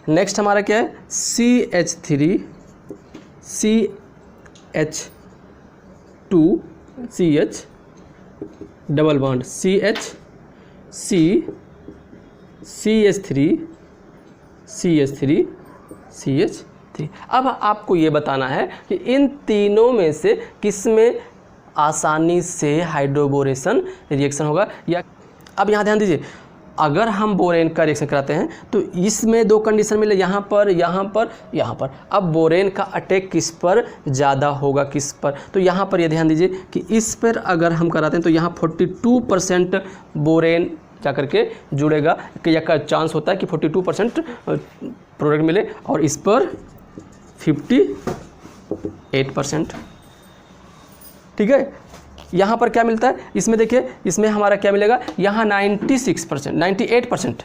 नेक्स्ट हमारा क्या है, CH3CH2CH, डबल बॉन्ड CH3CH3 अब आपको ये बताना है कि इन तीनों में से किस में आसानी से हाइड्रोबोरेशन रिएक्शन होगा। या अब यहाँ ध्यान दीजिए, अगर हम बोरेन का रिएक्शन कराते हैं तो इसमें दो कंडीशन मिले, यहाँ पर, यहाँ पर, यहाँ पर। अब बोरेन का अटैक किस पर ज़्यादा होगा, किस पर, तो यहाँ पर ये ध्यान दीजिए कि इस पर अगर हम कराते हैं तो यहाँ 42% बोरेन जा करके जुड़ेगा, कि का चांस होता है कि 42% प्रोडक्ट मिले, और इस पर 58%, ठीक है। यहाँ पर क्या मिलता है, इसमें देखिए, इसमें हमारा क्या मिलेगा, यहाँ 98%,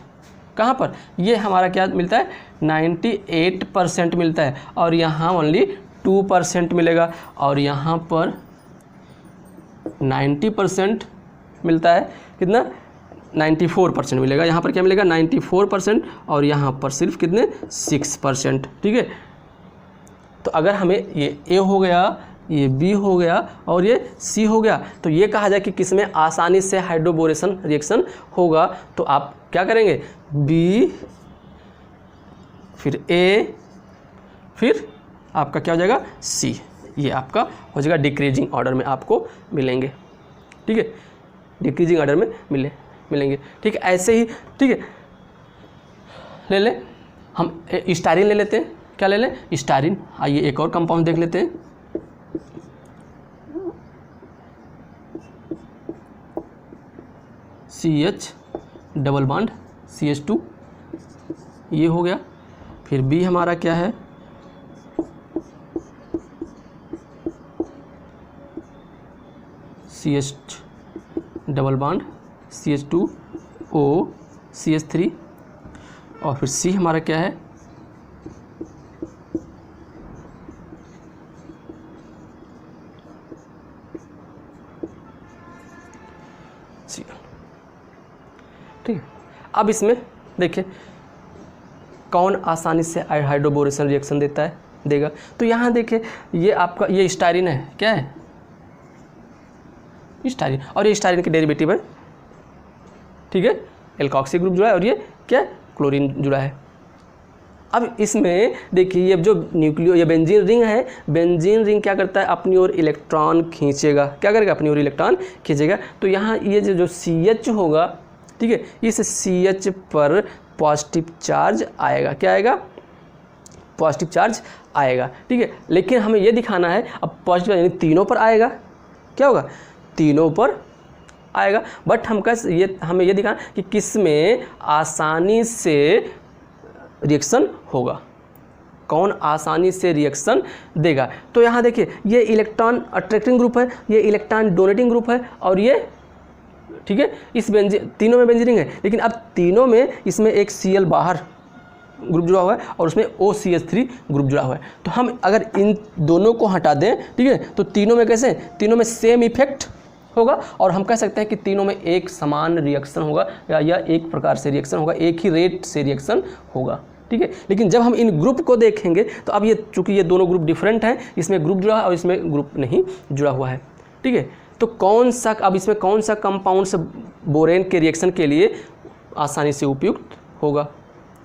कहाँ पर, ये हमारा क्या मिलता है, 98% मिलता है, और यहाँ ओनली 2% मिलेगा, और यहाँ पर 90% मिलता है, कितना, 94% मिलेगा। यहाँ पर क्या मिलेगा, 94%, और यहाँ पर सिर्फ कितने, 6%, ठीक है। तो अगर हमें ये ए हो गया, ये बी हो गया और ये सी हो गया, तो ये कहा जाए कि किसमें आसानी से हाइड्रोबोरेशन रिएक्शन होगा, तो आप क्या करेंगे, बी, फिर ए, फिर आपका क्या हो जाएगा, सी, ये आपका हो जाएगा डिक्रीजिंग ऑर्डर में आपको मिलेंगे, ठीक है, डिक्रीजिंग ऑर्डर में मिलेंगे, ठीक है। ऐसे ही, ठीक है, ले लें हम स्टाइरिन ले लेते हैं, क्या ले लें, स्टाइरिन। आइए एक और कंपाउंड देख लेते हैं, CH डबल बॉन्ड CH2, ये हो गया। फिर B हमारा क्या है, CH double bond CH2O CH3, और फिर C हमारा क्या है, ठीक है। अब इसमें देखिए कौन आसानी से हाइड्रोबोरेशन रिएक्शन देगा, तो यहाँ देखिए ये आपका ये स्टाइरिन है, क्या है, स्टाइरिन, और ये स्टाइरिन के डेरिवेटिव है, ठीक है, एल्कोक्सी ग्रुप जुड़ा है, और ये क्या, क्लोरीन जुड़ा है। अब इसमें देखिए ये जो न्यूक्लियो, ये बेंजीन रिंग है, बेंजीन रिंग क्या करता है, अपनी ओर इलेक्ट्रॉन खींचेगा, क्या करेगा, अपनी ओर इलेक्ट्रॉन खींचेगा। तो यहाँ ये जो CH होगा, ठीक है, इस CH पर पॉजिटिव चार्ज आएगा, क्या आएगा, पॉजिटिव चार्ज आएगा, ठीक है। लेकिन हमें ये दिखाना है, अब पॉजिटिव यानी तीनों पर आएगा, क्या होगा, तीनों पर आएगा, बट हमें ये दिखाना कि किस में आसानी से रिएक्शन होगा, कौन आसानी से रिएक्शन देगा। तो यहाँ देखिए ये इलेक्ट्रॉन अट्रैक्टिंग ग्रुप है, ये इलेक्ट्रॉन डोनेटिंग ग्रुप है, और ये, ठीक है, इस तीनों में बेंजीन रिंग है, लेकिन अब तीनों में इसमें एक Cl बाहर ग्रुप जुड़ा हुआ है और उसमें OCH3 ग्रुप जुड़ा हुआ है। तो हम अगर इन दोनों को हटा दें, ठीक है, तो तीनों में कैसे, तीनों में सेम इफेक्ट होगा, और हम कह सकते हैं कि तीनों में एक समान रिएक्शन होगा, या एक प्रकार से रिएक्शन होगा, एक ही रेट से रिएक्शन होगा, ठीक है। लेकिन जब हम इन ग्रुप को देखेंगे तो अब ये चूंकि ये दोनों ग्रुप डिफरेंट हैं, इसमें ग्रुप जुड़ा है और इसमें ग्रुप नहीं जुड़ा हुआ है, ठीक है। तो कौन सा, अब इसमें कौन सा कंपाउंड्स बोरेन के रिएक्शन के लिए आसानी से उपयुक्त होगा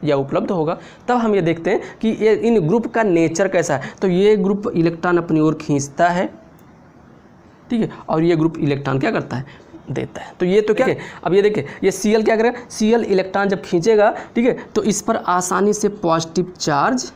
या उपलब्ध होगा, तब हम ये देखते हैं कि ये इन ग्रुप का नेचर कैसा है। तो ये ग्रुप इलेक्ट्रॉन अपनी ओर खींचता है, ठीक है, और ये ग्रुप इलेक्ट्रॉन क्या करता है, देता है। तो ये तो क्या है, अब ये देखिए ये Cl क्या करेगा, Cl इलेक्ट्रॉन जब खींचेगा, ठीक है, तो इस पर आसानी से पॉजिटिव चार्ज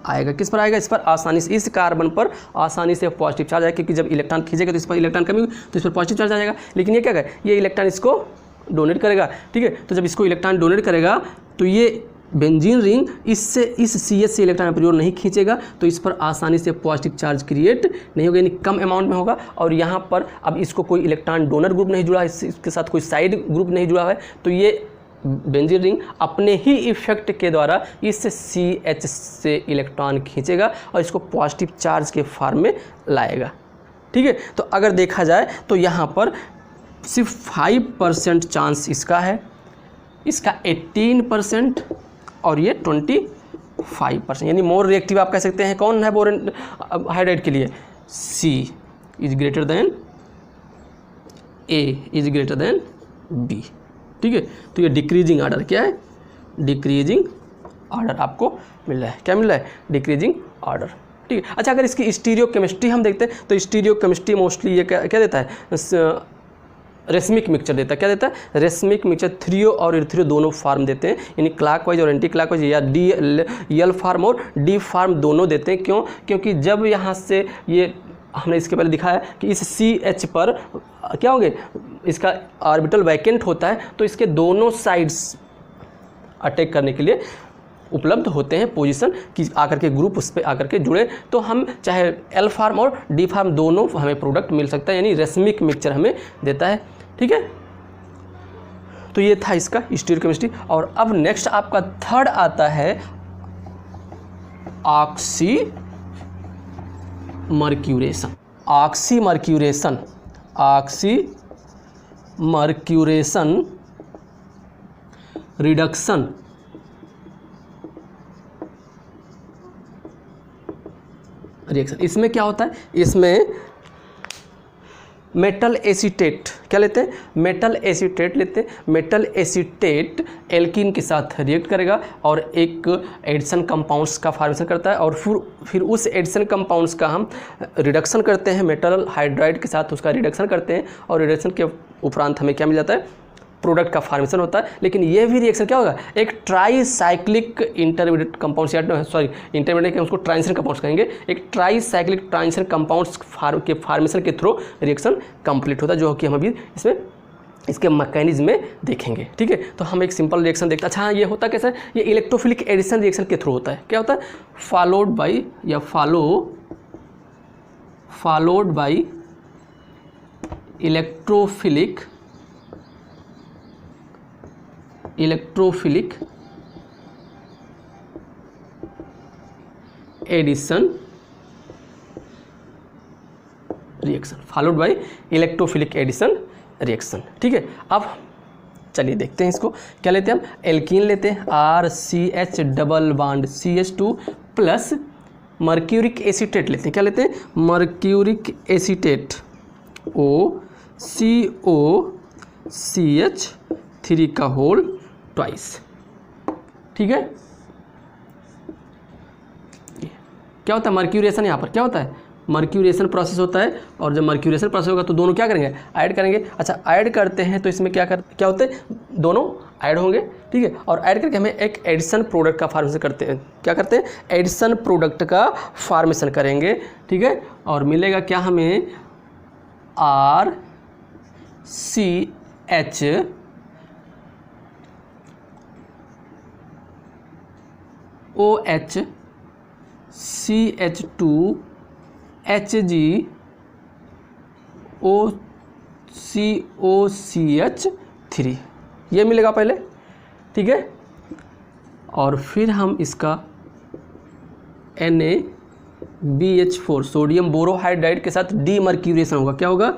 आएगा, किस पर आएगा, इस पर आसानी से, इस कार्बन पर आसानी से पॉजिटिव चार्ज आएगा, क्योंकि जब इलेक्ट्रॉन खींचेगा तो इस पर इलेक्ट्रॉन कमी होगी, तो इस पर पॉजिटिव चार्ज आ जाएगा। लेकिन ये क्या करेगा, ये इलेक्ट्रॉन इसको डोनेट करेगा, ठीक है। तो जब इसको इलेक्ट्रॉन डोनेट करेगा तो ये बेंजीन रिंग इससे, इस CH से इलेक्ट्रॉन अपनी ओर नहीं खींचेगा, तो इस पर आसानी से पॉजिटिव चार्ज क्रिएट नहीं होगा, यानी कम अमाउंट में होगा। और यहाँ पर अब इसको कोई इलेक्ट्रॉन डोनर ग्रुप नहीं जुड़ा है, इसके साथ कोई साइड ग्रुप नहीं जुड़ा है, तो ये बेंजीन रिंग अपने ही इफेक्ट के द्वारा इस CH से इलेक्ट्रॉन खींचेगा और इसको पॉजिटिव चार्ज के फॉर्म में लाएगा। ठीक है, तो अगर देखा जाए तो यहाँ पर सिर्फ 5% चांस इसका है, इसका 18% और ये 25%, यानी मोर रिएक्टिव आप कह सकते हैं। कौन है बोरेन हाइड्राइड के लिए? C is greater than A is greater than B। ठीक है, तो ये डिक्रीजिंग आर्डर क्या है? डिक्रीजिंग आर्डर आपको मिल रहा है। क्या मिल रहा है? Decreasing order. ठीक है, अच्छा अगर इसकी स्टीरियो केमिस्ट्री हम देखते हैं तो स्टीरियो केमिस्ट्री मोस्टली ये क्या देता है? रेसमिक मिक्सचर देता है। क्या देता है? रेसमिक मिक्सचर थ्रियो और इर्थ्रियो दोनों फार्म देते हैं, यानी क्लॉकवाइज और एंटी क्लॉकवाइज, या एल फार्म और डी फार्म दोनों देते हैं। क्यों? क्योंकि जब यहाँ से ये हमने इसके पहले दिखाया कि इस CH पर क्या होंगे, इसका ऑर्बिटल वैकेंट होता है, तो इसके दोनों साइड्स अटैक करने के लिए उपलब्ध होते हैं पोजीशन कि आकर के ग्रुप उस पर आकर के जुड़े, तो हम चाहे एल फार्म और डी फार्म दोनों हमें प्रोडक्ट मिल सकता है, यानी रेसमिक मिक्सचर हमें देता है। ठीक है, तो ये था इसका स्टीरियोकेमिस्ट्री। और अब नेक्स्ट आपका थर्ड आता है ऑक्सीमर्क्यूरेशन। Oxymercuration reduction reaction. इसमें क्या होता है? इसमें मेटल एसीटेट क्या लेते हैं? मेटल एसीटेट लेते हैं। मेटल एसीटेट एल्कीन के साथ रिएक्ट करेगा और एक एडिशन कंपाउंड्स का फॉर्मेशन करता है, और फिर उस एडिशन कंपाउंड्स का हम रिडक्शन करते हैं मेटल हाइड्राइड के साथ, उसका रिडक्शन करते हैं, और रिडक्शन के उपरांत हमें क्या मिल जाता है? प्रोडक्ट का फॉर्मेशन होता है। लेकिन ये भी रिएक्शन क्या होगा? एक ट्राईसाइक्लिक इंटरमीडिएट कंपाउंड्स, या सॉरी इंटरमीडिएट उसको ट्रांजिशन कंपाउंड्स कहेंगे। एक ट्राईसाइक्लिक ट्रांजिशन कंपाउंड्स के फॉर्मेशन के थ्रू रिएक्शन कंप्लीट होता है, जो कि हम अभी इसमें इसके मैकेनिज्म में देखेंगे। ठीक है, तो हम एक सिंपल रिएक्शन देखते हैं। अच्छा हाँ, ये होता कैसे है? ये इलेक्ट्रोफिलिक एडिशन रिएक्शन के थ्रू होता है। क्या होता है? Followed by electrophilic addition reaction, followed by electrophilic addition reaction. ठीक है, अब चलिए देखते हैं इसको। क्या लेते हैं हम? एल्कीन लेते हैं, RCH double bond CH2 plus mercuric acetate लेते हैं। क्या लेते हैं? मर्क्यूरिक एसीटेट OCOCH3 का होल ट्वाइस। ठीक है, क्या होता है मर्क्यूरेशन? यहाँ पर क्या होता है? मर्क्यूरेशन प्रोसेस होता है, और जब मर्क्यूरेशन प्रोसेस होगा तो दोनों क्या करेंगे? ऐड करेंगे। अच्छा, ऐड करते हैं तो इसमें क्या होते हैं? दोनों ऐड होंगे। ठीक है, और ऐड करके हमें एक एडिशन प्रोडक्ट का फॉर्मेशन करते हैं। क्या करते हैं? एडिशन प्रोडक्ट का फॉर्मेशन करेंगे। ठीक है, और मिलेगा क्या हमें? RCH OH CH2 Hg OCOCH3 ये मिलेगा पहले। ठीक है, और फिर हम इसका NaBH4 सोडियम बोरोहाइड्राइड के साथ डीमर्क्यूरेशन होगा। क्या होगा?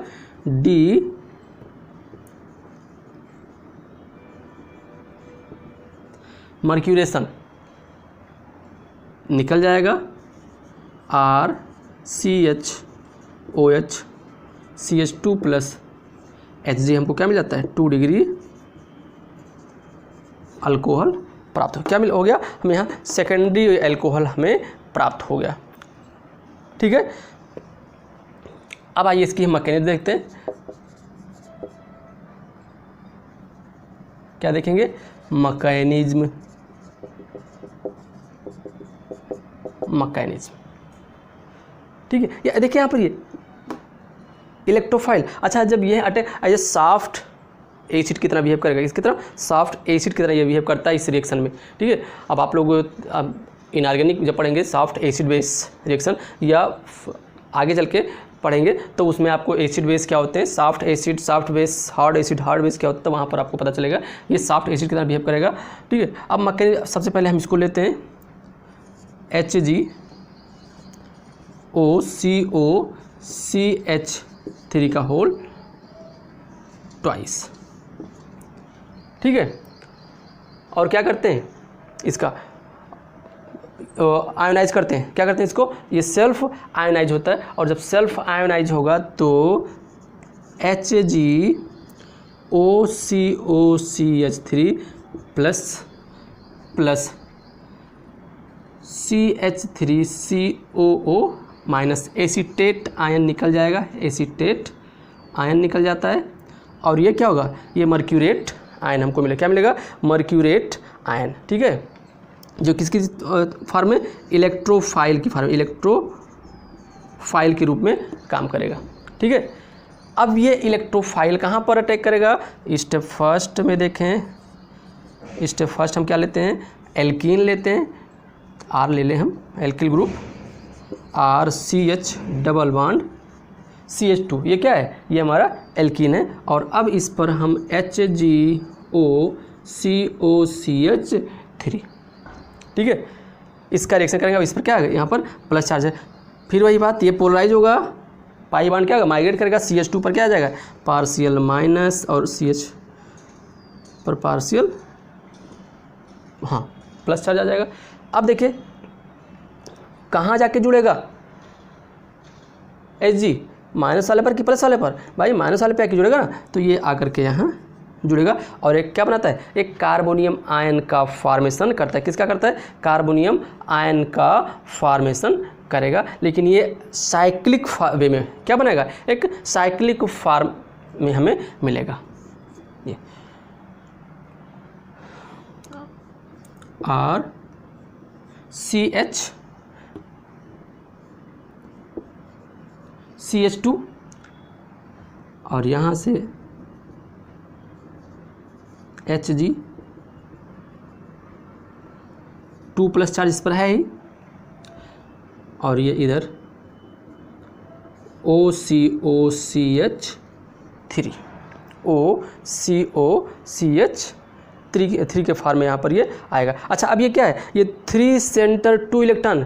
डीमर्क्यूरेशन निकल जाएगा। RCHOH CH2 प्लस Hg हमको क्या मिल जाता है? 2 डिग्री अल्कोहल प्राप्त हो गया हमें यहाँ सेकेंडरी अल्कोहल हमें प्राप्त हो गया। ठीक है, अब आइए इसकी हम मैकेनिज्म देखते हैं। क्या देखेंगे? मैकेनिज्म। ठीक है, ये देखिए यहाँ पर ये इलेक्ट्रोफाइल। अच्छा, जब ये attack as a soft acid की तरह बिहेव करेगा, इसकी तरह सॉफ्ट एसिड की तरह ये बिहेव करता है इस रिएक्शन में। ठीक है, अब आप लोग इनऑर्गेनिक जब पढ़ेंगे सॉफ्ट एसिड बेस रिएक्शन, या आगे चल के पढ़ेंगे तो उसमें आपको एसिड बेस क्या होते हैं, soft acid, soft base, hard acid, hard base क्या होता है, वहाँ पर आपको पता चलेगा ये सॉफ्ट एसिड की तरह बिहेव करेगा। ठीक है, अब मैकेनिज्म सबसे पहले हम इसको लेते हैं HgOCOCH3 का होल ट्वाइस। ठीक है, और क्या करते हैं इसका आयोनाइज करते हैं, क्या करते हैं इसको, ये सेल्फ आयोनाइज होता है और जब सेल्फ आयोनाइज होगा तो HgOCOCH3 plus CH3COO minus acetate ion निकल जाएगा, एसीटेट आयन निकल जाता है और ये क्या होगा, ये मर्क्यूरेट आयन हमको मिलेगा, क्या मिलेगा, मर्क्यूरेट आयन। ठीक है, जो किसकी फॉर्म में, इलेक्ट्रोफाइल की फॉर्म, इलेक्ट्रोफाइल के रूप में काम करेगा। ठीक है, अब ये इलेक्ट्रोफाइल कहाँ पर अटैक करेगा, स्टेप फर्स्ट में देखें, स्टेप फर्स्ट हम क्या लेते हैं, एल्कीन लेते हैं, आर ले लें हम, alkyl group, RCH double bond CH2, ये क्या है, ये हमारा एल्कीन है और अब इस पर हम HgOCOCH3, ठीक है, इसका रिएक्शन करेंगे। अब इस पर क्या है, यहाँ पर प्लस चार्ज है, फिर वही बात, ये पोलराइज होगा, पाई बॉन्ड क्या होगा, माइग्रेट करेगा, CH2 पर क्या आ जाएगा, पार्शियल माइनस और CH पर पार्शियल, हाँ प्लस चार्ज आ जाएगा। अब देखिए कहाँ जाके जुड़ेगा, Hg माइनस वाले पर कि प्लस वाले पर, भाई माइनस वाले पे आके जुड़ेगा ना, तो ये आकर के यहाँ जुड़ेगा और एक क्या बनाता है, एक कार्बोनियम आयन का फॉर्मेशन करता है। किसका करता है, कार्बोनियम आयन का फॉर्मेशन करेगा, लेकिन ये साइक्लिक वे में क्या बनेगा, एक साइक्लिक फॉर्म में हमें मिलेगा। ये CH2 और यहाँ से Hg 2 प्लस चार्ज इस पर है ही और ये इधर OCOCH3 के फॉर्म में यहाँ पर ये आएगा। अच्छा, अब ये क्या है, ये 3 सेंटर 2 इलेक्ट्रॉन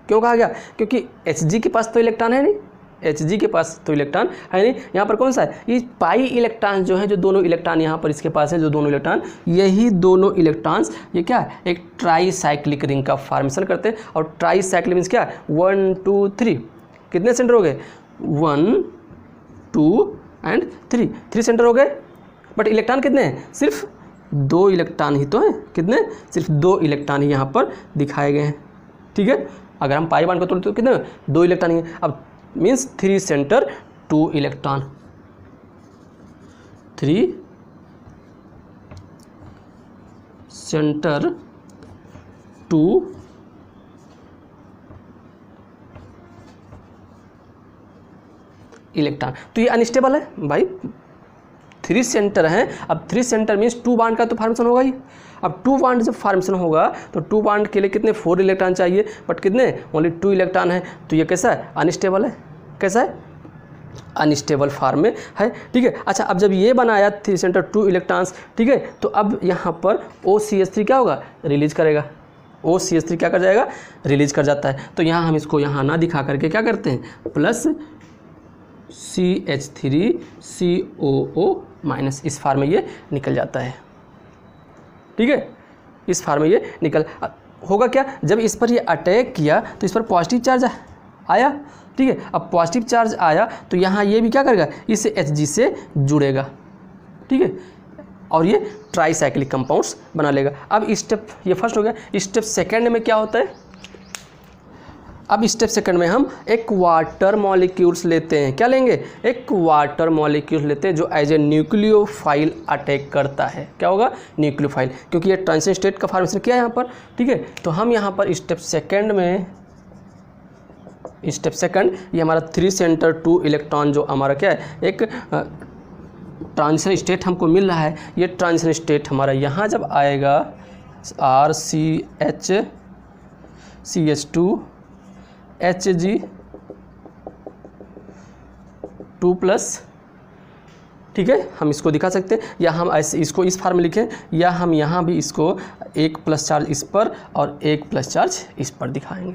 क्यों कहा गया, क्योंकि Hg के पास तो इलेक्ट्रॉन है नहीं, Hg के पास तो इलेक्ट्रॉन है नहीं, यहाँ पर कौन सा है, ये पाई इलेक्ट्रॉन जो है, जो दोनों इलेक्ट्रॉन यहाँ पर इसके पास है, जो दोनों इलेक्ट्रॉन, यही दोनों इलेक्ट्रॉन्स ये क्या है, एक ट्राईसाइक्लिक रिंग का फॉर्मेशन करते हैं। और ट्राईसाइक्लिक मीन्स क्या है, 1 2 3, कितने सेंटर हो गए, 1 2 एंड 3 सेंटर हो गए, बट इलेक्ट्रॉन कितने हैं, सिर्फ 2 इलेक्ट्रॉन ही तो हैं, कितने, सिर्फ 2 इलेक्ट्रॉन ही यहाँ पर दिखाए गए हैं। ठीक है, अगर हम पाई बॉन्ड को तोड़ते तो कितने, 2 इलेक्ट्रॉन ही हैं। अब means 3 centre 2 electron, 3 centre 2 electron. तो ये अनस्टेबल है भाई, 3 सेंटर हैं, अब 3 सेंटर मीन्स 2 बॉन्ड का तो फॉर्मेशन होगा ही। अब 2 बॉन्ड जब फॉर्मेशन होगा तो 2 बॉन्ड के लिए कितने, 4 इलेक्ट्रॉन चाहिए, बट कितने, ओनली 2 इलेक्ट्रॉन है, तो ये कैसा है, अनस्टेबल है। कैसा है, अनस्टेबल फॉर्म में है। ठीक है, अच्छा, अब जब ये बनाया 3 सेंटर 2 इलेक्ट्रॉन्स, ठीक है, तो अब यहाँ पर OCH3 क्या होगा, रिलीज करेगा, OCH3 क्या कर जाएगा, रिलीज कर जाता है। तो यहाँ हम इसको यहाँ ना दिखा करके क्या करते हैं, प्लस CH3COO माइनस, इस फार्म में ये निकल जाता है। ठीक है, इस फार्म में ये निकल होगा क्या, जब इस पर ये अटैक किया तो इस पर पॉजिटिव चार्ज आया। ठीक है, अब पॉजिटिव चार्ज आया तो यहाँ ये भी क्या करेगा, इस Hg से जुड़ेगा। ठीक है, और ये ट्राईसाइक्लिक कंपाउंड्स बना लेगा। अब स्टेप ये फर्स्ट हो गया। स्टेप सेकंड में क्या होता है, अब स्टेप सेकंड में हम एक वाटर मॉलिक्यूल्स लेते हैं। क्या लेंगे, एक वाटर मॉलिक्यूल्स लेते हैं जो एज ए न्यूक्लियोफाइल अटैक करता है। क्या होगा, न्यूक्लियोफाइल, क्योंकि ये ट्रांजिशन स्टेट का फॉर्मेशन किया है यहाँ पर। ठीक है, तो हम यहाँ पर स्टेप सेकंड में, स्टेप सेकंड, ये हमारा 3 सेंटर 2 इलेक्ट्रॉन जो हमारा क्या है, एक ट्रांजिशन स्टेट हमको मिल रहा है। ये ट्रांजिशन स्टेट हमारा यहाँ जब आएगा, RCH CH2 Hg 2+, ठीक है, हम इसको दिखा सकते हैं, या हम ऐसे इसको इस फार्म में लिखें, या हम यहाँ भी इसको 1+ चार्ज इस पर और 1+ चार्ज इस पर दिखाएंगे,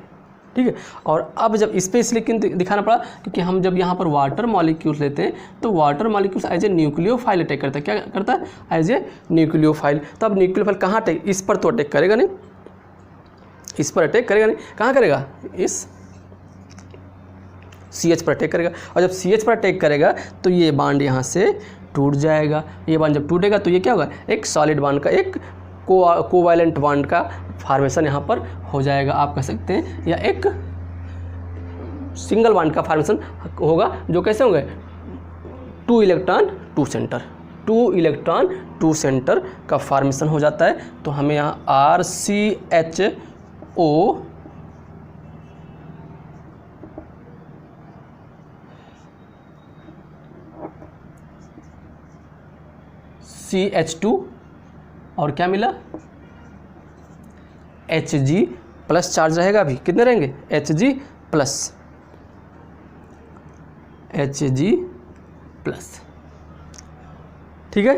ठीक है। और अब जब इस पर इसलिए क्यों दिखाना पड़ा, क्योंकि हम जब यहाँ पर वाटर मॉलिक्यूल्स लेते हैं तो water molecules as a nucleophile attack करता है। क्या करता है? As a nucleophile. तो अब न्यूक्लियोफाइल कहाँ अटैक, इस पर तो अटैक करेगा नहीं, इस पर अटैक करेगा नहीं, कहाँ करेगा? इस CH पर अटैक करेगा। और जब CH पर अटैक करेगा तो ये बांड यहाँ से टूट जाएगा। ये बांड जब टूटेगा तो ये क्या होगा? एक सॉलिड बांड का, एक कोवैलेंट बांड का फॉर्मेशन यहाँ पर हो जाएगा, आप कह सकते हैं, या एक सिंगल बांड का फॉर्मेशन होगा, जो कैसे होंगे? 2 इलेक्ट्रॉन 2 सेंटर, 2 इलेक्ट्रॉन 2 सेंटर का फॉर्मेशन हो जाता है। तो हमें यहाँ RCHO CH2 और क्या मिला? Hg प्लस चार्ज रहेगा अभी, कितने रहेंगे? Hg प्लस, Hg प्लस, ठीक है,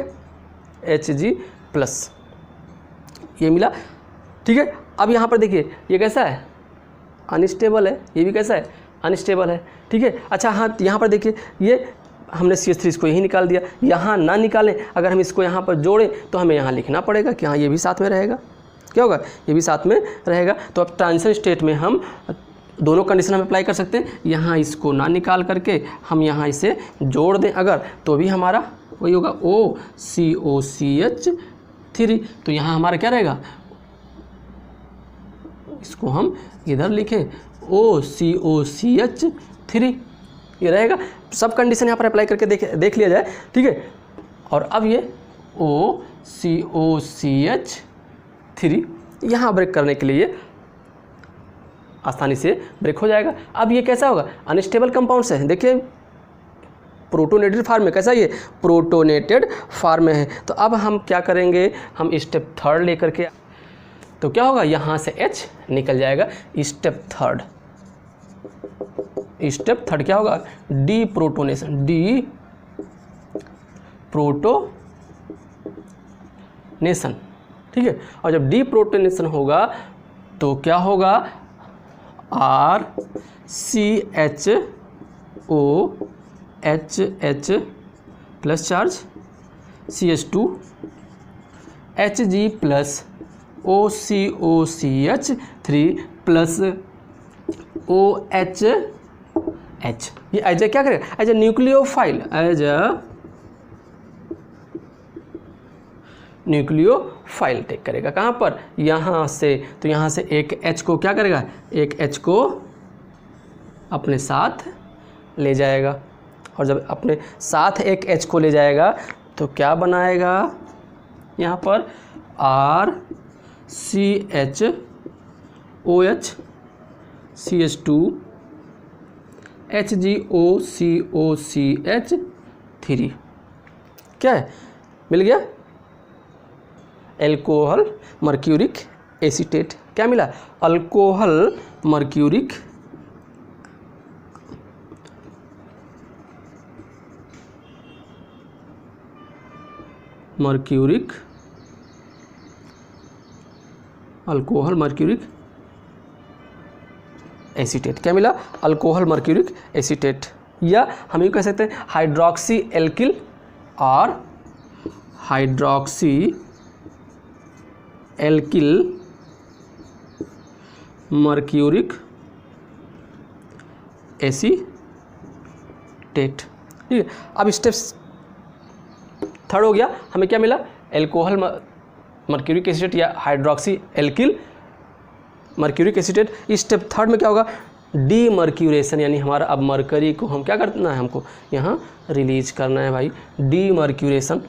Hg प्लस ये मिला, ठीक है। अब यहाँ पर देखिए ये कैसा है? अनस्टेबल है, ये भी कैसा है? अनस्टेबल है, ठीक है। अच्छा हाँ, यहाँ पर देखिए ये हमने CH3 इसको यही निकाल दिया, यहाँ ना निकालें, अगर हम इसको यहाँ पर जोड़ें तो हमें यहाँ लिखना पड़ेगा कि हाँ ये भी साथ में रहेगा। क्या होगा? ये भी साथ में रहेगा। तो अब ट्रांजिशन स्टेट में हम दोनों कंडीशन हम अप्लाई कर सकते हैं। यहाँ इसको ना निकाल करके हम यहाँ इसे जोड़ दें अगर, तो भी हमारा वही होगा OCOCH3। तो यहाँ हमारा क्या रहेगा? इसको हम इधर लिखें OCOCH3, ये रहेगा। सब कंडीशन यहाँ पर अप्लाई करके देख लिया जाए, ठीक है। और अब ये OCOCH3 यहाँ ब्रेक करने के लिए आसानी से ब्रेक हो जाएगा। अब ये कैसा होगा? अनस्टेबल कंपाउंड्स है, देखिए प्रोटोनेटेड फॉर्म में, कैसा? ये प्रोटोनेटेड फॉर्म में है। तो अब हम क्या करेंगे? हम स्टेप थर्ड लेकर के, तो क्या होगा? यहाँ से H निकल जाएगा। स्टेप थर्ड क्या होगा? डी प्रोटोनेशन, ठीक है। और जब डी प्रोटोनेशन होगा तो क्या होगा? RCHOH plus charge, CH2 Hg plus OCOCH3 plus OH, ये एज ए क्या करेगा? As a nucleophile, nucleophile take करेगा। कहाँ पर? यहाँ से। तो यहाँ से एक H को क्या करेगा? एक H को अपने साथ ले जाएगा। और जब अपने साथ एक H को ले जाएगा तो क्या बनाएगा? यहाँ पर RCHOH CH2 HgOCOCH3, क्या है? मिल गया अल्कोहल मर्क्यूरिक एसीटेट। क्या मिला? Alcohol mercuric alcohol mercuric acetate. क्या मिला? अल्कोहल मर्क्यूरिक एसीटेट, या हम ये कह सकते हैं हाइड्रोक्सी एल्किल और हाइड्रोक्सी एल्किल मर्क्यूरिक एसीटेट, ठीक है। अब स्टेप थर्ड हो गया, हमें क्या मिला? एल्कोहल मर्क्यूरिक एसीटेट या hydroxy alkyl mercuric acetate. Step third में क्या होगा? डीमर्क्यूरेशन, यानी हमारा अब मरकरी को हम क्या करना है? हमको यहाँ रिलीज करना है भाई, डीमर्क्यूरेशन।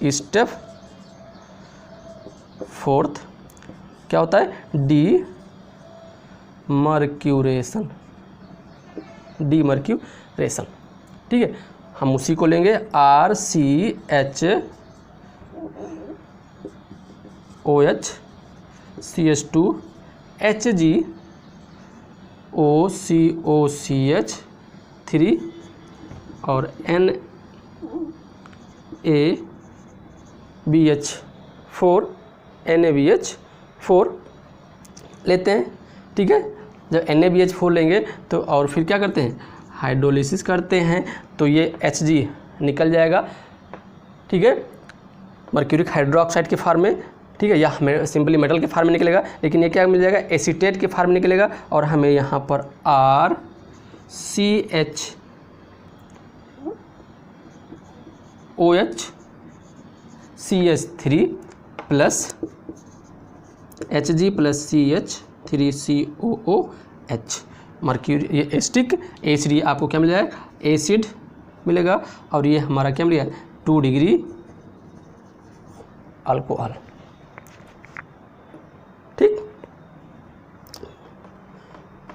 स्टेप फोर्थ क्या होता है? डीमर्क्यूरेशन, ठीक है। हम उसी को लेंगे RCHOH CH2 HgOCOCH3 और NaBH4 NaBH4 लेते हैं, ठीक है। जब NaBH4 लेंगे तो और फिर क्या करते हैं, हाइड्रोलिसिस करते हैं, तो ये Hg निकल जाएगा, ठीक है, मर्क्यूरिक हाइड्रोक्साइड के फॉर्म में, ठीक है, या हमें सिंपली मेटल के फॉर्म में निकलेगा, लेकिन ये क्या मिल जाएगा, एसीटेट के फॉर्म में निकलेगा, और हमें यहाँ पर RCHOHCH3 plus Hg plus CH3COOH, mercury ये एस्टिक एसिड, आपको क्या मिल जाएगा, एसिड मिलेगा, और ये हमारा क्या मिलेगा, 2 डिग्री अल्कोहल, ठीक।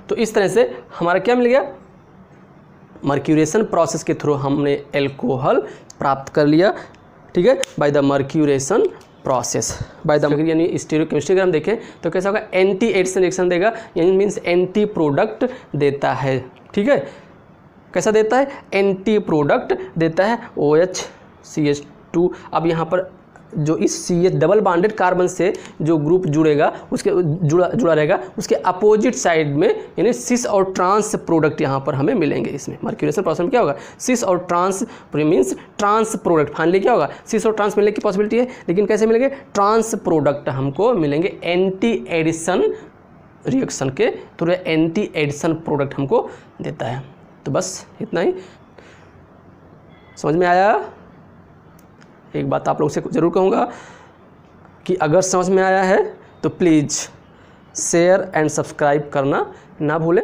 तो इस तरह से हमारा क्या मिल गया, मर्क्यूरेशन प्रोसेस के थ्रू हमने एल्कोहल प्राप्त कर लिया, ठीक है, by the mercuration process, by the यानी स्टीरियोकेमिस्ट्री अगर हम देखें तो कैसा होगा, एंटी एडिशन रिएक्शन देगा, यानी मीन्स एंटी प्रोडक्ट देता है, ठीक है, कैसा देता है, एंटी प्रोडक्ट देता है OHCH2। अब यहाँ पर जो इस CH डबल बॉन्डेड कार्बन से जो ग्रुप जुड़ेगा उसके जुड़ा रहेगा, उसके अपोजिट साइड में यानी सिस और ट्रांस प्रोडक्ट यहाँ पर हमें मिलेंगे। इसमें मर्क्यूरेशन प्रोसेस में क्या होगा, सिस और trans means trans product, finally क्या होगा, सिस और ट्रांस मिलने की पॉसिबिलिटी है, लेकिन कैसे मिलेंगे, ट्रांस प्रोडक्ट हमको मिलेंगे एंटी एडिशन रिएक्शन के थ्रू, एंटी एडिशन प्रोडक्ट हमको देता है। तो बस इतना ही, समझ में आया। एक बात आप लोगों से ज़रूर कहूँगा कि अगर समझ में आया है तो प्लीज़ शेयर एंड सब्सक्राइब करना ना भूलें।